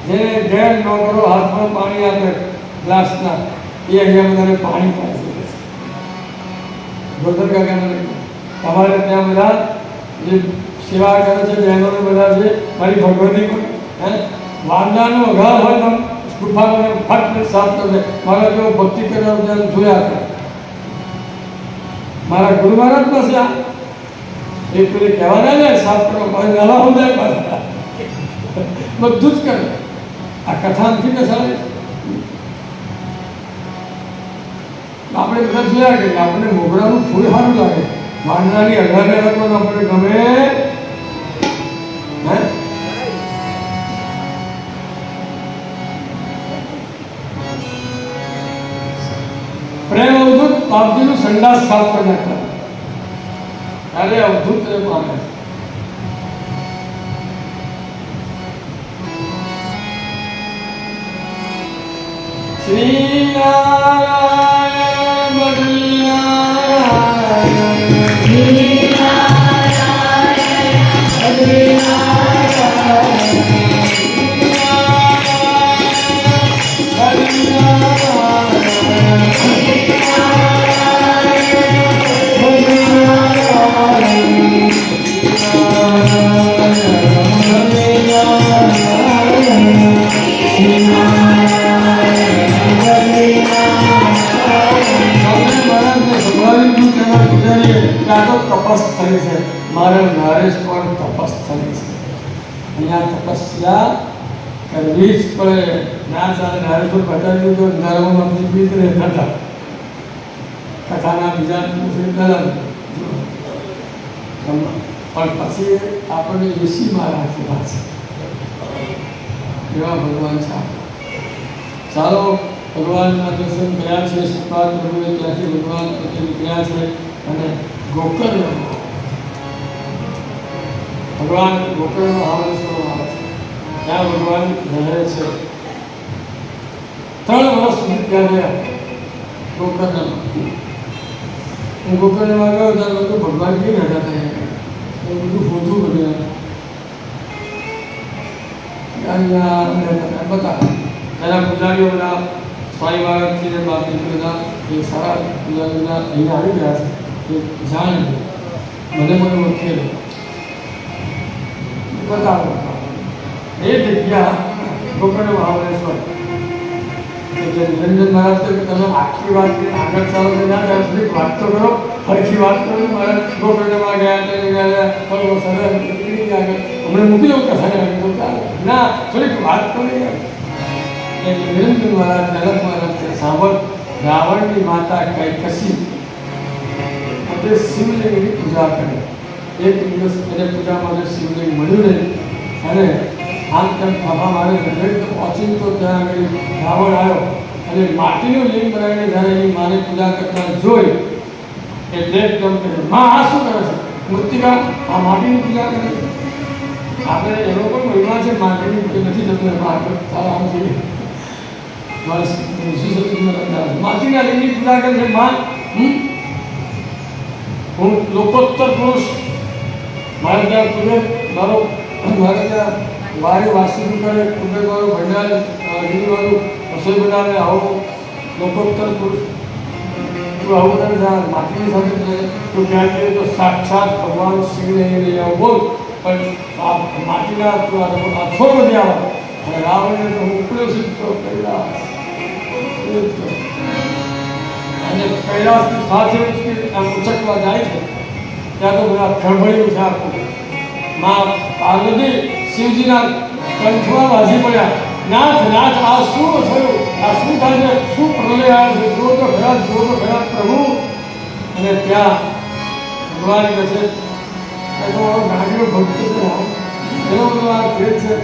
[SPEAKER 1] જેને ઘેર નોકરો હાથમાં પાણી આપે ગ્લાસના એ અહીંયા બધાને પાણી પાય છે. ઢોંઢર કાકા મને તમારે ત્યાં બધા જે સેવા કરે છે બહેનોને બધા છે મારી ભગવતી પણ હે વાંદાનો અઘાર હોય તો ગુફાને ફટ સાફ કરે. મારા જેવો ભક્તિ કરવા ત્યારે જોયા કરે મારા ગુરુ મહારાજ પાસે એક પેલી કહેવાના ને સાફ કરો નવા હું જાય પાછા બધું જ કરે. આ કથાથી ને સારી આપણે બધા જોયા કે આપણે મોગરાનું ફૂલ સારું લાગે વાંદરાની અઘારે પણ આપણે ગમે હે પ્રેમ અવધૂત બાપજીનું સંડાસ સાફ કરી નાખતા ત્યારે અવધૂત પ્રેમ આવે. શ્રી નારાયણ બદ્રી નારાયણ શ્રી નારાયણ બદ્રી તપસ્થલી છે. મારા નરેશ પણ તપસ્થલી છે. અહીંયા તપસ્યા કરવી જ પડે. ના ચાલે નરેશ પર બતાવ્યું તો નરમમાં જીવિત રહેતા હતા કથાના બીજા પણ પછી આપણને એસીમાં રાખેલા છે એવા ભગવાન છે. ચાલો ભગવાનના દર્શન કર્યા છે. શ્રીપાદ પ્રભુએ ત્યાંથી ભગવાન નીકળ્યા છે અને ગોકર્ણ ભગવાન ગોકર્ણનો આવેશ્વરમાં આવે છે. ત્યાં ભગવાન રહે છે. 3 વર્ષ ત્યાં ગયા ગોકર્ણમાં. હું ગોકર્ણમાં ગયો ત્યારે બધું ભગવાન કેવી રહેતા હતા એ બધું હોતું બધું બધા એના પૂજારીઓ બધા સ્વામી મહારાજથી બાપજી બધા એ સારા પૂજારીઓના અહીંયા આવી ગયા છે. જાણે મને મને ઓળખેલો બતાવો એ જગ્યા ગોકર્ણ મહાબળેશ્વર નિરંજન મહારાજ કે તમે આખી વાત આગળ ચાલો તો ના જાય થોડીક વાત તો કરો ફરીથી વાત કરો. મહારાજ ગોકર્ણમાં ગયા સરસ હમણાં મૂકી દઉં કથા ના થોડીક વાત કરી. નિરંજન મહારાજ જનક મહારાજ સાંભળ રાવણની માતા કઈ કશી શિવલિંગની પૂજા કરી. એક દિવસ એને પૂજા માટે શિવલિંગ મળ્યું નહીં અને આમ તેમ ફાફા મારે દરેક પહોંચી તો ત્યાં આગળ રાવણ આવ્યો અને માટીનું લિંગ બનાવીને જ્યારે એની માને પૂજા કરતા જોઈ એટલે એકદમ કહે માં આ શું કરે છે મૂર્તિકા આ માટીની પૂજા કરે છે. આપણે એનો પણ મહિમા છે માટીની પૂજા નથી જતું આગળ આમ જોઈએ બસ માટીના લિંગની પૂજા કરે છે. માં હું લોકોત્તર પુરુષ મારે ત્યાં કુદરત મારે ત્યાં વારે વાસ્તુ કરે કુદરત મારો ભંડાર ગીરીવાળું રસોઈ બનાવે આવો લોકોત્તર પુરુષ તું આવું કરે છે માટીની સાથે તું ક્યાં જઈએ તો સાક્ષાત ભગવાન શિવને લઈ આવો બોલ પણ આ માટીના તું આ છોડ બધી આવે અને રાવણને તો હું ઉપડ્યો છું તો કૈલાસ અને કૈલાસની સાથે આમ ઉચકવા જાય છે ત્યાં તો બધા ખળભળ્યું છે આખું. માં પાર્વતી શિવજીના કંઠમાં બાજી પડ્યા નાથ નાથ આ શું થયું આ શું થાય છે શું પ્રલય આવે છે જો તો ખરા પ્રભુ અને ત્યાં ભગવાન કહે છે ગાડીઓ ભક્ત છે એનો બધો આ ભેદ છે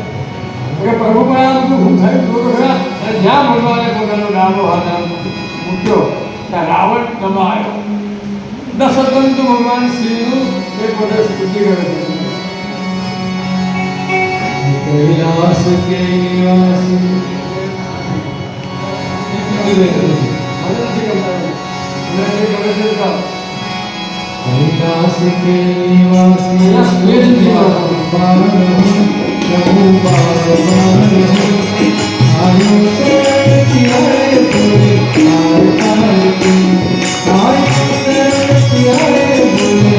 [SPEAKER 1] કે પ્રભુ પણ આ બધું હું થાય તો ખરા. અને જ્યાં ભગવાને પોતાનો ડાબો હાથ મૂક્યો ત્યાં રાવણ દબાયો. દશરથંતુ ભગવાન શ્રીનું એ પોતે સ્તુતિ કરે છે.
[SPEAKER 2] कैलास के निवासी कैलास के निवासी प्रभु आयु से प्यारे बोले आयु से प्यारे बोले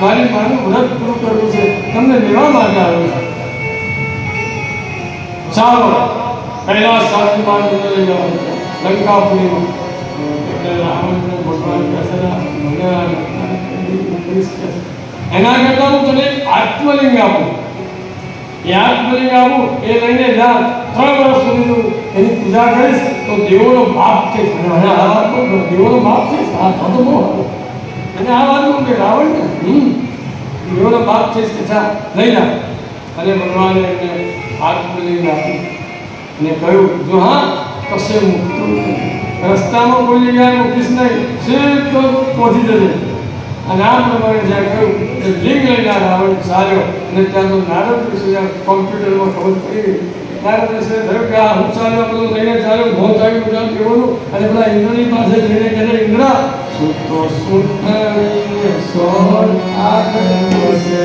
[SPEAKER 1] મારી માનું વ્રત પૂરું કરવું છે, તમને લેવા માટે આવ્યો છે. ચાલો કૈલાસ સાચી માન લઈ જવાનું છે લંકાપુરીમાં. એટલે રાવણને ભગવાન કહે એના કરતા હું તને આત્મલિંગ આપું. એ આત્મલિંગ આપું એ લઈને જા 3 વર્ષ સુધી એની પૂજા કરીશ તો દેવોનો બાપ છે. દેવોનો બાપ છે આ તો બહુ અને આ વાતનું કે રાવણ ને દેવોનો બાપ છે કે જા લઈ જા. અને ભગવાને એમને આત્મલિંગ આપી અને કહ્યું જો હા કશે મૂકતું રસ્તામાં કોઈ જગ્યાએ મૂકીશ નહીં, સીધો પહોંચી જશે. અને આ પ્રમાણે જ્યાં કહ્યું એ લિંગ લઈને રાવણ ચાલ્યો. અને ત્યાં તો નારદ ઋષિ કોમ્પ્યુટરમાં ખબર પડી ગઈ. નારદ ઋષિએ થયું કે આ હું ચાલ્યો બધું લઈને ચાલ્યો મોત આવ્યું બધા કેવાનું. અને બધા ઇન્દ્રની પાસે જઈને કહે ઇન્દ્ર સુતો સુતરીને સોળ આગળ છે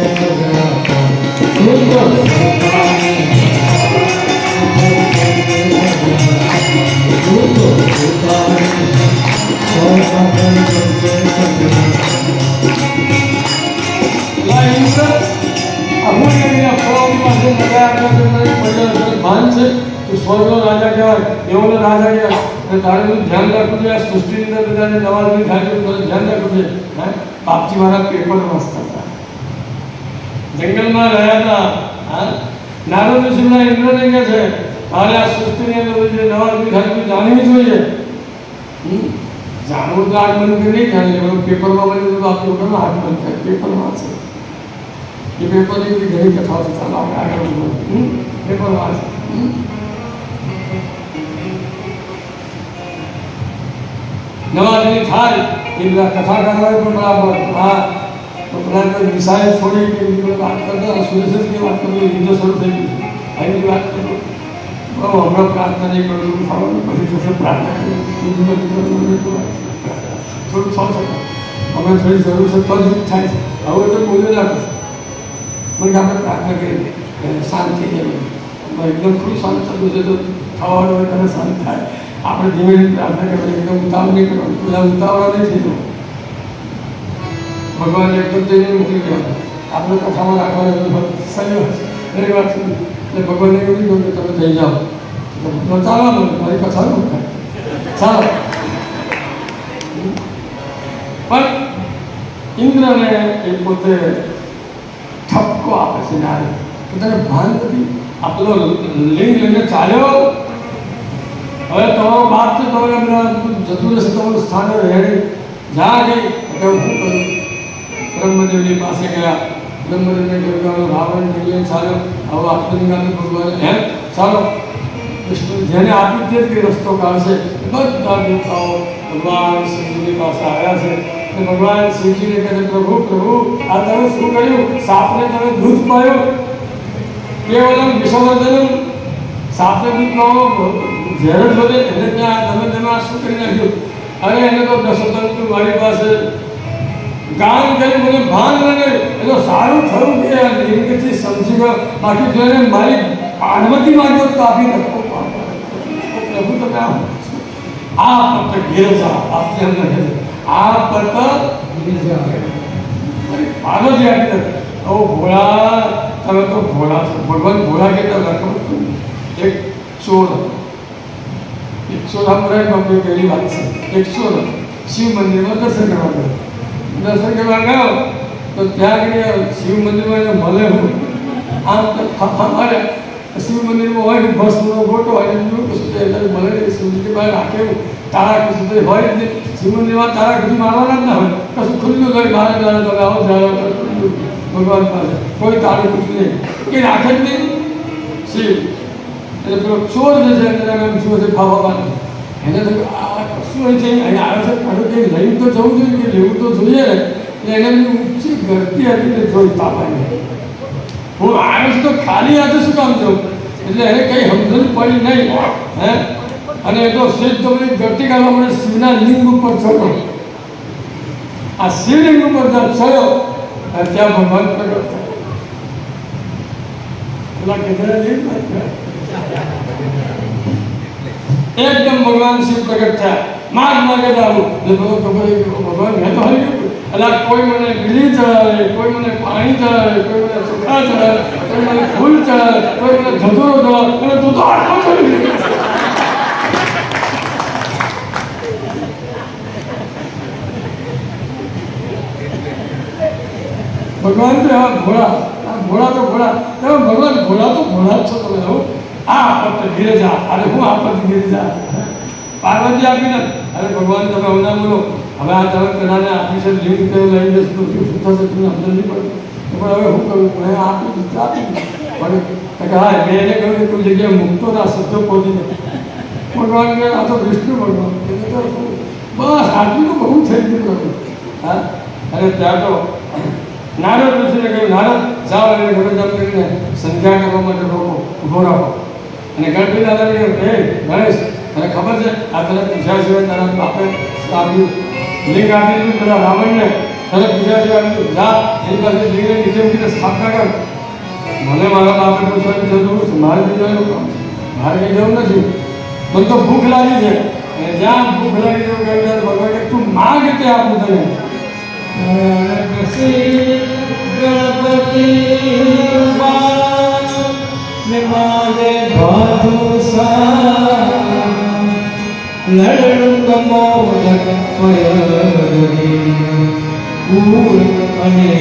[SPEAKER 1] સ્વર્ગનો રાજા કહેવાય, એવોનો રાજા કહેવાય. અને તારે બધું ધ્યાન રાખવું જોઈએ. આ સૃષ્ટિની અંદર બધાને નવા નવી થાય છે, બધું ધ્યાન રાખવું જોઈએ. બાપજી મારા પેપર વાંચતા હતા, જંગલમાં રહ્યા હતા. નારદ ઋષિના ઇન્દ્રને કહે છે તારે આ સૃષ્ટિની અંદર જે નવા નવી થાય છે જાણવી જોઈએ. જાણવું તો આગ બંધ કરી નહીં થાય. પેપરમાં બને તો આ પેપરમાં આગ બંધ થાય. પેપરમાં છે એ પેપરની બધી ઘણી કથાઓ છે. ચાલો આપણે આગળ પેપર વાંચે નવાજની થાય એ બધા કથાકારોએ પણ બરાબર હા તો બધા વિષય છોડી કે એની વાત કરતા સુરેશની વાત કરતો યુદ્ધ શરૂ થઈ ગયું એની વાત કરતો હમણાં પ્રાર્થના નહીં કરું ખાવાનું પછી થશે પ્રાર્થના કરી થોડું થશે અમે થોડી જરૂર છે તો જ થાય છે હવે તો બોલે લાગે મને કે આપણે પ્રાર્થના કરીએ શાંત થઈ જાય એકદમ થોડું શાંત થતું છે તો થવાનું હોય ત્યારે શાંત થાય આપણે ધીમે ધીમે પ્રાર્થના કરવાની એકદમ ઉતાવળ નહીં કરવાની બધા ઉતાવળા નહીં થઈ જવું ભગવાન એકદમ જઈને મોકલી દેવાનું આપણે કથામાં રાખવાનું સહી છે એ વાત એટલે ભગવાનને એવું નહીં કહ્યું કે તમે થઈ જાઓ ચાલવાનું મારી કથા ન થાય ચાલો પણ ઇન્દ્રને એ પોતે ઠપકો આપે છે નારે તો તને ભાન નથી આપણો લિંગ લઈને ચાલ્યો હવે તમારો બાપ છે તમે જતું રહેશે તમારું સ્થાન રહે જા ગઈ એટલે હું કરું બ્રહ્મદેવની પાસે ગયા બ્રહ્મદેવને કહ્યું રાવણ લઈને ચાલ્યો હવે આત્મનિકાલ ભગવાન એમ ચાલો વિષ્ણુ જેને આપી દે તે રસ્તો કાઢશે બધા દેવતાઓ ભગવાન શિવજીની પાસે આવ્યા છે અને ભગવાન શિવજીને કહે પ્રભુ પ્રભુ આ તમે શું કર્યું સાપને તમે દૂધ પાયું કેવલમ વિષવર્ધનમ સાપને દૂધ પાવો ઝેર જ વધે એને ત્યાં તમે આ શું કરી નાખ્યું અરે એને તો દશરથ મારી પાસે ગાન કરી મને ભાન લાગે એ તો સારું થયું કે આ લિંગથી સમજી ગયો બાકી જો એને મારી પાર્વતી માંગ્યો તો આપી નખો પ્રભુ તમે આ પત ગિરજા આપને એમ લખે છે આ પત ગિરજા પાર્વતી આપી ઓ ભોળા તમે તો ભોળા છો ભગવાન ભોળા કહેતા લખો એક ચોર સોરામરાય બાપુ પહેલી વાત છે 100 શિવ મંદિરમાં દર્શન કરવા ગયો દર્શન કરવા ગયો તો ત્યાં આગળ શિવ મંદિરમાં એને મળે હું આમ ફાફા મારે શિવ મંદિરમાં હોય ભસ્મનો ગોટો હોય બીજું કશું એટલે મળે શિવજી બહાર રાખેલું તારા કશું તો હોય જ નહીં શિવ મંદિરમાં તારા કશું મારવાના જ ના હોય કશું ખુલ્લું હોય બહાર જાય તમે આવો જાય ભગવાન પાસે કોઈ તારું કશું નહીં કે રાખે જ નહીં શિવ એટલે પેલો ચોર જે છે એને એમ શું છે ફાફા એને તો આ કશું હોય છે અહીંયા આવે છે કાઢો કે લઈને તો જવું જોઈએ કે લેવું તો જોઈએ એટલે એને એમની ઊંચી ગરતી હતી ને જોઈ તાપાની હું આવ્યો છું તો ખાલી આજે શું કામ જવું એટલે એને કંઈ સમજણ પડી નહીં હે અને એ તો સીધ તો બધી ગરતી કાઢવા મને શિવના લિંગ ઉપર ચડ્યો આ શિવલિંગ ઉપર જ્યાં ચડ્યો અને ત્યાં ભગવાન પ્રગટ થયા પેલા કેદરા લિંગ એકદમ ભગવાન શિવ પ્રગટ થયા માગે દારૂ એટલે બધો ભગવાન મેં તો હરી ગયું એટલે કોઈ મને બીલી ચડાવે કોઈ મને પાણી ચડાવે કોઈ મને ચોખા ચડાવે કોઈ મને ફૂલ ચડાવે કોઈ મને ધતૂરો ચડાવે અને તું તો આટલો ચડી ગયો ભગવાન તો એવા ઘોડા તો ઘોડા તમે ભગવાન ઘોડા તો ઘોડા જ છો તમે આવું આ આપત ગિરજા અરે હું આપત ગિરજા પાર્વતી આપીને અરે ભગવાન તમે હમણાં બોલો હવે આ તમે કદાને આપી છે લિંગ તે લઈ જશે તો શું થશે તમને સમજ નહીં પડે પણ હવે હું કરું મેં આપી પણ કે હા મેં એને કહ્યું કે કોઈ જગ્યાએ મૂકતો ના શબ્દો પહોંચી દે ભગવાન કે આ તો વિષ્ણુ ભગવાન એને તો બસ આટલું તો બહુ થઈ ગયું હા અને ત્યાં તો નારદ ઋષિને કહ્યું નારદ જાઓ એને ઘરે જામ કરીને સંધ્યા કરવા માટે રોકો ઊભો રાખો અને ગણપતિ દાદાને કહ્યું હે ગણેશ તને ખબર છે આ તને પૂજા સિવાય તારા બાપે આપ્યું લિંગ આપી દીધું પેલા રાવણને તને પૂજા સિવાય આપ્યું જા એની પાસે લિંગને નીચે મૂકીને સ્થાપના કર મને મારા બાપે પૂછવાની જરૂર છે મારે બીજાનું કામ મારે કંઈ જવું નથી મને તો ભૂખ લાગી છે અને જ્યાં ભૂખ લાગી છે કહ્યું ભગવાન કે તું માગ તે આપું તને
[SPEAKER 2] ગણપતિ માગે ભાધુ લડડું મોદક પૂર અને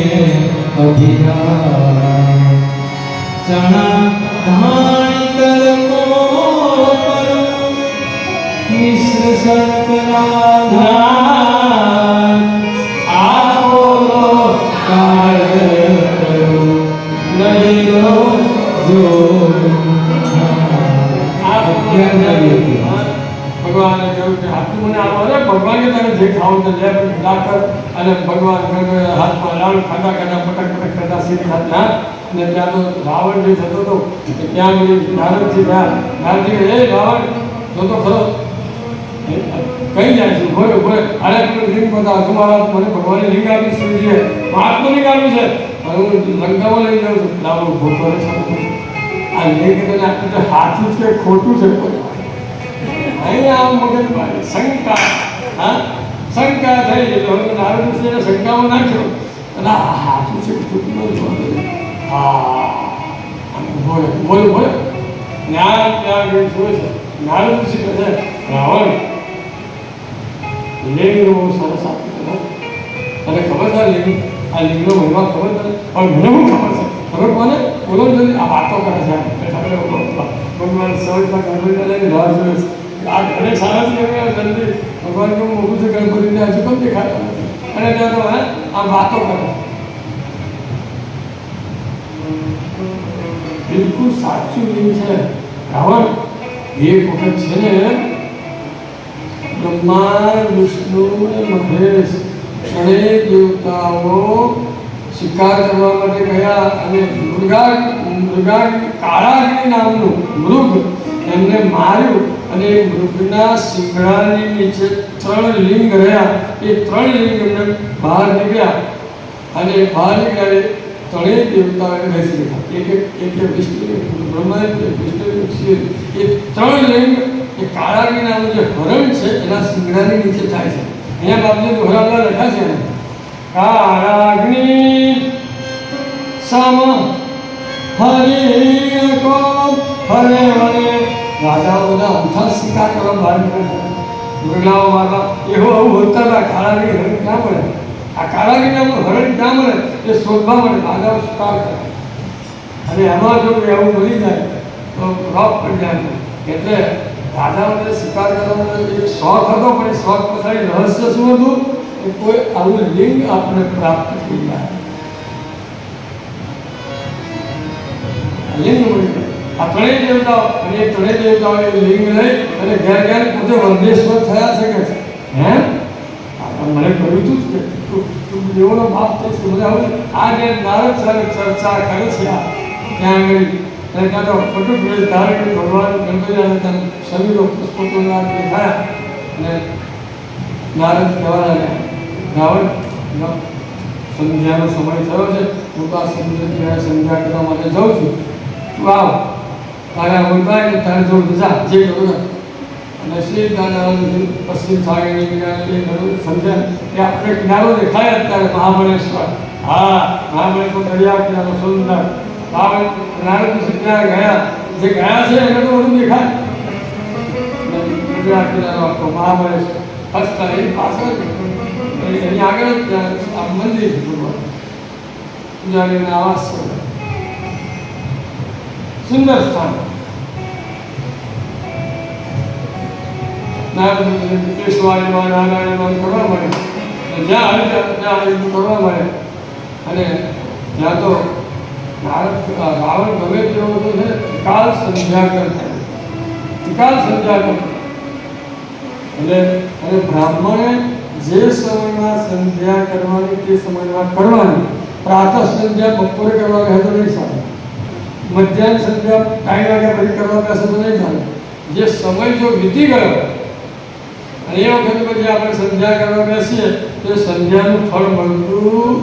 [SPEAKER 2] અભિરા ચણા ધાણી તરકો કરું મિશ્ર શર્કરા ભગવાને કહ્યું કે આટલું મને આપો અરે
[SPEAKER 1] ભગવાને તારે જે ખાવું તો લે ના કર. અને ભગવાન હાથમાં લાડુ ખાધા ખાધા પટક પટક કરતા સીધી હાથના. અને ત્યાં તો રાવણ જે થતો હતો ત્યાં નારદજી ગયા. નારદજી એ રાવણ જો તો ખરો કઈ જાય છે બોલે બોલે અરે તમે લિંગ બતાવો તમારા મને ભગવાને લિંગ આપી છે મહાત્મા લિંગ આપ્યું છે હું લંકામાં લઈ જાઉં છું. રાવણ ઉભો કરે છે આ લિંગ તને આપ્યું છે સાચું છે ખોટું છે અહીંયા આમ મગજમાં શંકા હા શંકા થઈ એટલે હવે નારદ ઋષિને શંકામાં નાખ્યો અને આ સાચું છે ખોટું હા બોલે બોલે બોલે જ્ઞાન ત્યાં જોયું છે. નારદ ઋષિ કહે છે રાવણ લિંગનો બહુ સરસ આપ્યું તને ખબર છે લિંગ આ લિંગનો મહિમા ખબર તને પણ મને શું ખબર છે ખબર કોને બોલો જલ્દી આ વાતો કરે છે ભગવાન સૌમાં ગણપતિને લઈને રાહ જોયું છે આ ઘરે સારા છે જલ્દી ભગવાન કેવું મોટું છે ગણપતિને હજુ પણ દેખાતા નથી અને ત્યાં તો આ વાતો કરે બિલકુલ સાચું લિંગ છે રાવણ એક વખત છે ને બ્રહ્મા વિષ્ણુ અને મહેશ ત્રણેય દેવતાઓ શિકાર કરવા માટે ગયા અને કાળાગ્નિ નામનું મૃગ એમને માર્યું અને મૃગના શિંગડાની નીચે 3 લિંગ રહ્યા. એ 3 લિંગ એમને બહાર નીકળ્યા અને બહાર નીકળ્યા ત્રણેય દેવતાઓને બેસી ગયા. એક વિષ્ણુ બ્રહ્મા વિષ્ણુ શિવ એ 3 લિંગ એ કાળાગ્નિ નામનું જે હરણ છે એના શિંગડાની નીચે થાય છે. અહીંયા બાપજી દોહરાવલા લખા છે કાળાગ્નિ સમ હરિ કો હરે હરે. રાજાઓ બધા અંથા શિકાર કરવા બહાર નીકળ્યા મૃગલાઓ મારવા એવો આવું હોતા હતા. કાળાગ્નિ હરણ ક્યાં મળે આ કાળાગ્નિ નામનું હરણ ક્યાં મળે એ શોધવા મળે રાજાઓ શિકાર કરે અને એમાં જો એવું બની જાય તો રોપ પડી જાય. એટલે રાજાઓને શિકાર કરવાનો એક શોખ હતો પણ એ શોખ પછાડી રહસ્ય શું હતું કે કોઈ આવું લિંગ આપણે પ્રાપ્ત થઈ જાય લિંગ મળી જાય. આ ત્રણેય દેવતાઓ અને એ ત્રણેય દેવતાઓએ લિંગ લઈ અને ઘેર ઘેર પોતે વંદેશ્વર થયા છે કે હે મને કહ્યું હતું કે તું દેવોનો બાપ થઈશ મને આવું આ જે નારદ સાથે ચર્ચા કરે છે ત્યાં આગળ અને ત્યાં તો કટુક વેદ ધારણ કરી ભગવાન ગણપતિને ત્યાં શરીરો પુષ્પકોના દેખાયા અને નારદ કહેવા લાગ્યા રાવણ સંધ્યાનો સમય થયો છે હું તો આ સંધ્યા કરવા માટે જાઉં છું તું આવ તારે બોલતા એટલે તારે જવું જા જે કરું અને સીધા પશ્ચિમ સાગરની સંધ્યા એ આપણે કિનારો દેખાય અત્યારે મહાબળેશ્વર હા મહાબળેશ્વર દરિયા કિનારો સુંદર નારદ ઋષિ ત્યાં ગયા જે ગયા છે એને તો બધું દેખાય દરિયા કિનારો આખો મહાબળેશ્વર હસતા એની પાછળ એની આગળ જ આ મંદિર છે ભગવાન પૂજારીના આવાસ છે સુંદર સ્થાન પેશવાડીમાં નારાયણમાં કરવા મળે જ્યાં આવે ત્યાં કરવા મળે અને ત્યાં તો રાવણ ગમે તેવો તો છે ત્રિકાલ સંધ્યા કરતા ત્રિકાલ સંધ્યા કરતા એટલે અને બ્રાહ્મણે જે સમયમાં સંધ્યા કરવાની તે સમયમાં કરવાની પ્રાતઃ સંધ્યા બપોરે કરવા કહે તો નહીં ચાલે મધ્યાહન સંધ્યા 3 વાગ્યા પછી કરવા કહેશે તો નહીં ચાલે જે સમય જો વીતી ગયો અને એ વખતે પછી આપણે સંધ્યા કરવા બેસીએ તો સંધ્યાનું ફળ મળતું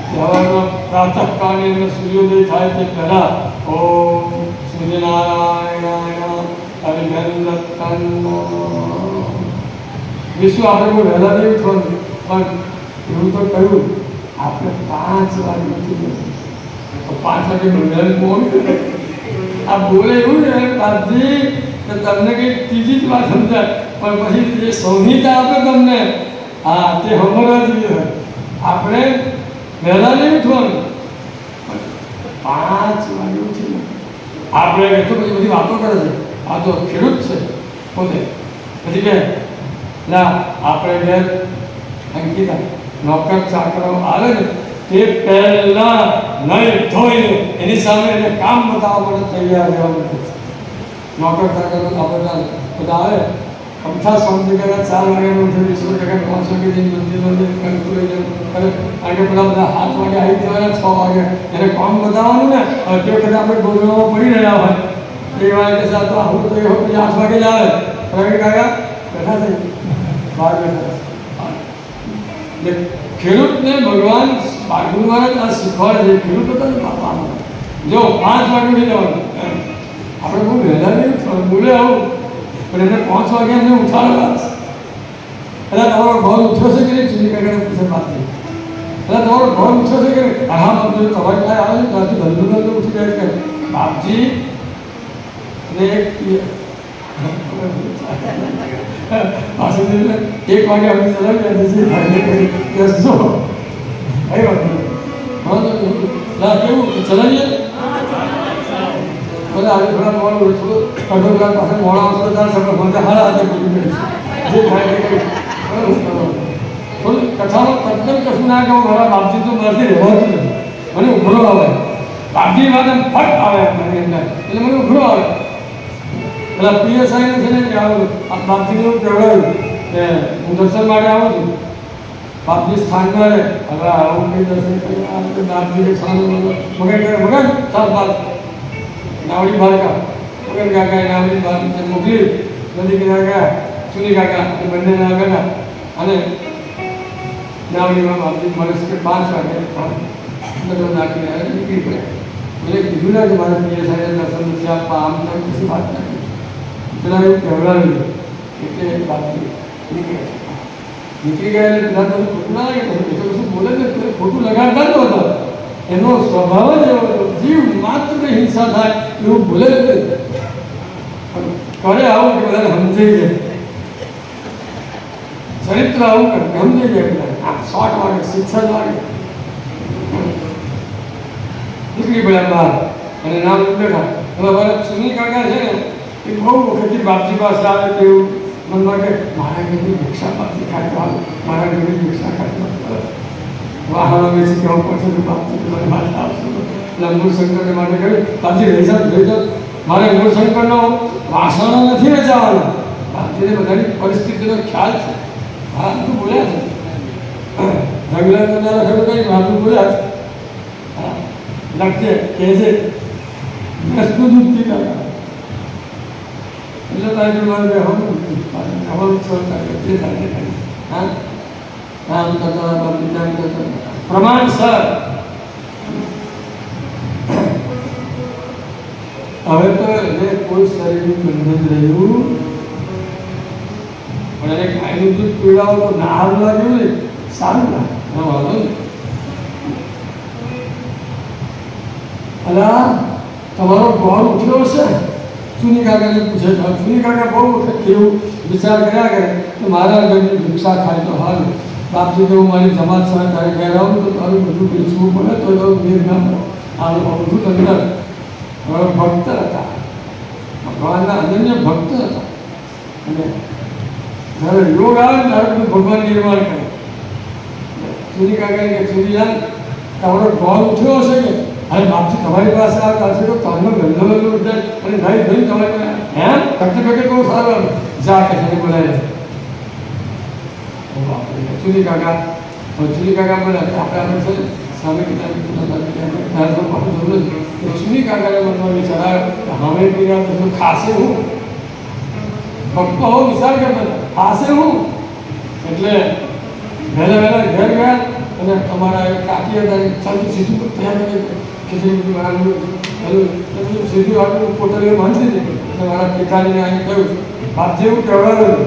[SPEAKER 1] સવારમાં પ્રાતઃકાળની અંદર સૂર્યોદય થાય તે પહેલાં ઓમ સૂર્યનારાયણાય અભિનંદન વિશ્વ આપણે કોઈ વહેલા નહીં ઉઠવાનું પણ એવું તો કહ્યું આપણે 5 વાગે ઉઠી તો 5 વાગે બંધારણ કોણ આ બોલે એવું ને બાપજી કે તમને કંઈક ત્રીજી જ વાત સમજાય પણ પછી જે સંહિતા આપે તમને હા તે હમણાં જોઈએ આપણે વહેલા નહીં ઉઠવાનું 5 વાગે ઉઠીને આપણે તો પછી બધી વાતો કરે છે આ તો ખેડૂત છે પોતે પછી કે ના આપણે ઘેર અંકિતા નોકર ચાકરો આવે ને તે પહેલા નહીં ધોઈને એની સામે એને કામ બતાવવા માટે તૈયાર રહેવાનું છે. નોકર ચાકરો આપણે બધા આવે અમથા સ્વામી કહેતા 4 વાગ્યાનો ઉઠે 20 ટકા 5 વાગે જઈને મંદિર કરતું લઈ જવું કારણ કે બધા 7 વાગે આવી જવાના 6 વાગે એને કામ બતાવવાનું ને તે વખતે આપણે ગોળમાં પડી રહ્યા હોય એ વાગે કે તો આવું તો એ વખતે 8 વાગે જ આવે પ્રવીણ કાકા બેઠા થઈ બહાર બેઠા એટલે ખેડૂતને ભગવાન બાગુ મહારાજ આ શીખવાડે છે ખેડૂત હતા ને બાપાનો જો 5 વાગે ઉઠી જવાનું આપણે બહુ વહેલા નહીં બોલે આવું પણ એને 5 વાગે એમને ઉઠાડવા એટલે તમારો ઘર ઉઠ્યો છે કે નહીં ચૂની કાકાને પૂછે વાત નહીં એટલે તમારો ઘર ઉઠ્યો છે કે નહીં હા બાપજી તમારે ક્યાં આવે છે ત્યાંથી ધંધો ઉઠી જાય કે બાપજી ને પાછળ 1 વાગે અમે ચલાવી દસો કઈ વાત નહીં કેવું ચલાવીએ બધા આજે થોડા મોડું થોડું અડધો કલાક પાસે મોડા આવતો ત્યારે સમય મને હારા હાથે પૂરી મળે જે થાય તે થોડું કથામાં તદ્દન કશું ના કહું મારા બાપજી તો મારાથી રહેવાતું નથી મને ઉભરો આવે બાપજી વાત એમ ફટ આવે મને અંદર એટલે મને ઉભરો આવે પેલા પીએસઆઈને છે ને કે આવું આ બાપજીને એવું કહેવાયું કે હું દર્શન માટે આવું છું બાપજી સ્થાનમાં રહે હવે આવું કંઈ દર્શન કરી બાપજીને સ્થાન મગન ચાલ બાદ નાવડી બાળકા મગન કાકા એ નાવડી બાળકી મોકલી નદી કિનારે ગયા ચૂની કાકા એ બંને ના ગયા અને નાવડીમાં બાપજી મળે કે 5 વાગે બધો નાખીને નીકળી પડ્યા એટલે કીધું ના કે મારે પીએસઆઈને દર્શન નથી આપવા આમ તેમ કશી વાત નથી પેલા એવું કહેવડાવ્યું એટલે બાપજી નીકળી ગયા એટલે પેલા તો ખોટું ના લાગે એ તો કશું બોલે ને ખોટું લગાડતા જ નહોતો એનો સ્વભાવ જ એવો જીવ માત્ર હિંસા થાય એવું બોલે કરે આવું કે બધાને સમજાઈ જાય ચરિત્ર આવું કરે સમજાઈ જાય બધા 60 વાગે 66 વાગે નીકળી પડ્યા બહાર અને નામ બેઠા હવે મારા સુનિલ કાકા છે ને એ બહુ વખતથી બાપજી પાસે આવે તેવું મનમાં કે મારા ઘરની ભિક્ષા બાપજી ખાતો આવે મારા ઘરની ભિક્ષા ખાતો વાહનો બેસી કહેવું પડશે તો બાપજી મને વાત આપશો એટલે મૂળશંકરને માટે કહ્યું બાપજી રહી જાઓ મારે મૂળશંકરનો વાસણો નથી વેચાવાના બાપજીને બધાની પરિસ્થિતિનો ખ્યાલ છે હા તું બોલ્યા છે રંગલા તો ના લખેલું કંઈ બાપુ બોલ્યા છે હા લખજે કહેજે ભેંસનું દૂધ પીતા એટલે તારી મારે હવાનું હા કામ કરતા વિચાર કરતા પ્રમાણસર હવે તો એને કોઈ શરીરનું બંધન રહ્યું પણ એને ગાયનું દૂધ પીવડાવો તો ના હારું લાગ્યું ને સારું લાગે વાંધો ને અલા તમારો ગોળ ઉઠ્યો હશે ચૂની કાકાને પૂછે ચૂની કાકા બહુ વખત કેવું વિચાર કર્યા કરે કે મારા ઘરની ભિક્ષા ખાય તો હાલ બાપજી તો મારી જમાત સાથે તારે ઘેર આવું તો તારું બધું વેચવું પડે તો મેર ના પડે આ લોકો બધું અંદર ભક્ત હતા ભગવાનના અનન્ય ભક્ત હતા અને જ્યારે યોગ આવે ને ત્યારે બધું ભગવાન નિર્માણ કરે ચૂની કાકા કે ચૂનીલાલ તમારો ગોળ ઉઠ્યો હશે કે અરે બાપજી તમારી પાસે આવે ત્યાંથી તો તમને ગંદો ઉઠે અને નહીં ભાઈ તમારે એમ તકલીફ બહુ સારું જા કે છે બોલાય ચૂની કાકા બોલે આપણે છે સામે ચૂની કાકાને મનમાં વિચાર આવ્યો હવે પીડા ખાશે હું ભક્તો હો વિચાર કરતા ખાશે હું એટલે વહેલા ઘેર ગયા અને અમારા કાકી હતા ચાલતું સીધું ત્યાં ખીચડી સીધું આટલું પોટલીઓ બાંધી દીધી અને મારા પિતાજીને અહીં કહ્યું બાપજી એવું કહેવાયું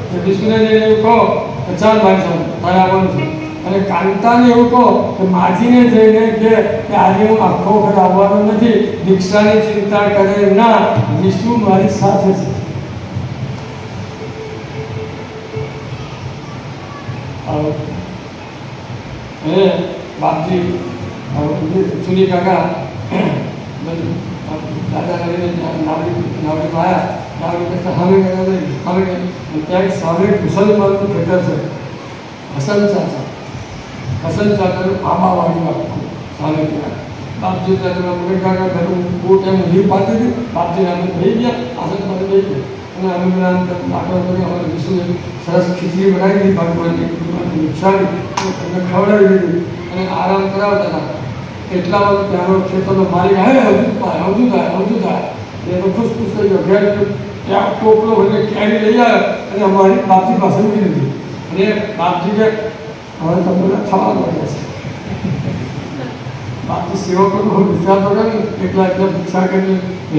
[SPEAKER 1] કે વિષ્ણુને જઈને એવું કહો કે ચાલ મારી સાથે તારે આવવાનું છે અને કાંતાને એવું કહો કે માજીને જઈને કે આજે હું આખો વખત આવવાનો નથી દીક્ષાની ચિંતા કરે ના વિષ્ણુ મારી સાથે છે એ બાપજી ચૂની કાકા દાદા નાવડીમાં આવ્યા નાવડી કરતા હવે ત્યાં સામે મુસલમાનનું ખેતર છે હસન ચાચા આંબાવાળી વાત સામે ત્યાં બાપજી ત્યાં મગન કાકા ઘરનું બહુ ટાઈમ લીવ પાડી દીધી બાપજી અમે થઈ ગયા આસન પાસે થઈ ગયા અને અમે બધા દાખલા કરી અમારે વિશુને સરસ ખીચડી બનાવી દીધી ભગવાનની નુકસાની તમને ખવડાવી દીધી અને આરામ કરાવતા હતા. એટલામાં ત્યાંનો ખેતરનો માલિક આવે હવતું થાય એ તો ખુશ થઈ ગયો. ઘેર ત્યાં ટોપલો ભરીને કેરી લઈ આવ્યો અને અમારી બાપજી પાસે મૂકી દીધી. અને બાપજી કે હવે તમને થવા મળ્યા છે. બાકી સેવકોનો વિચાર તો કરે એકલા ભિક્ષા કરીને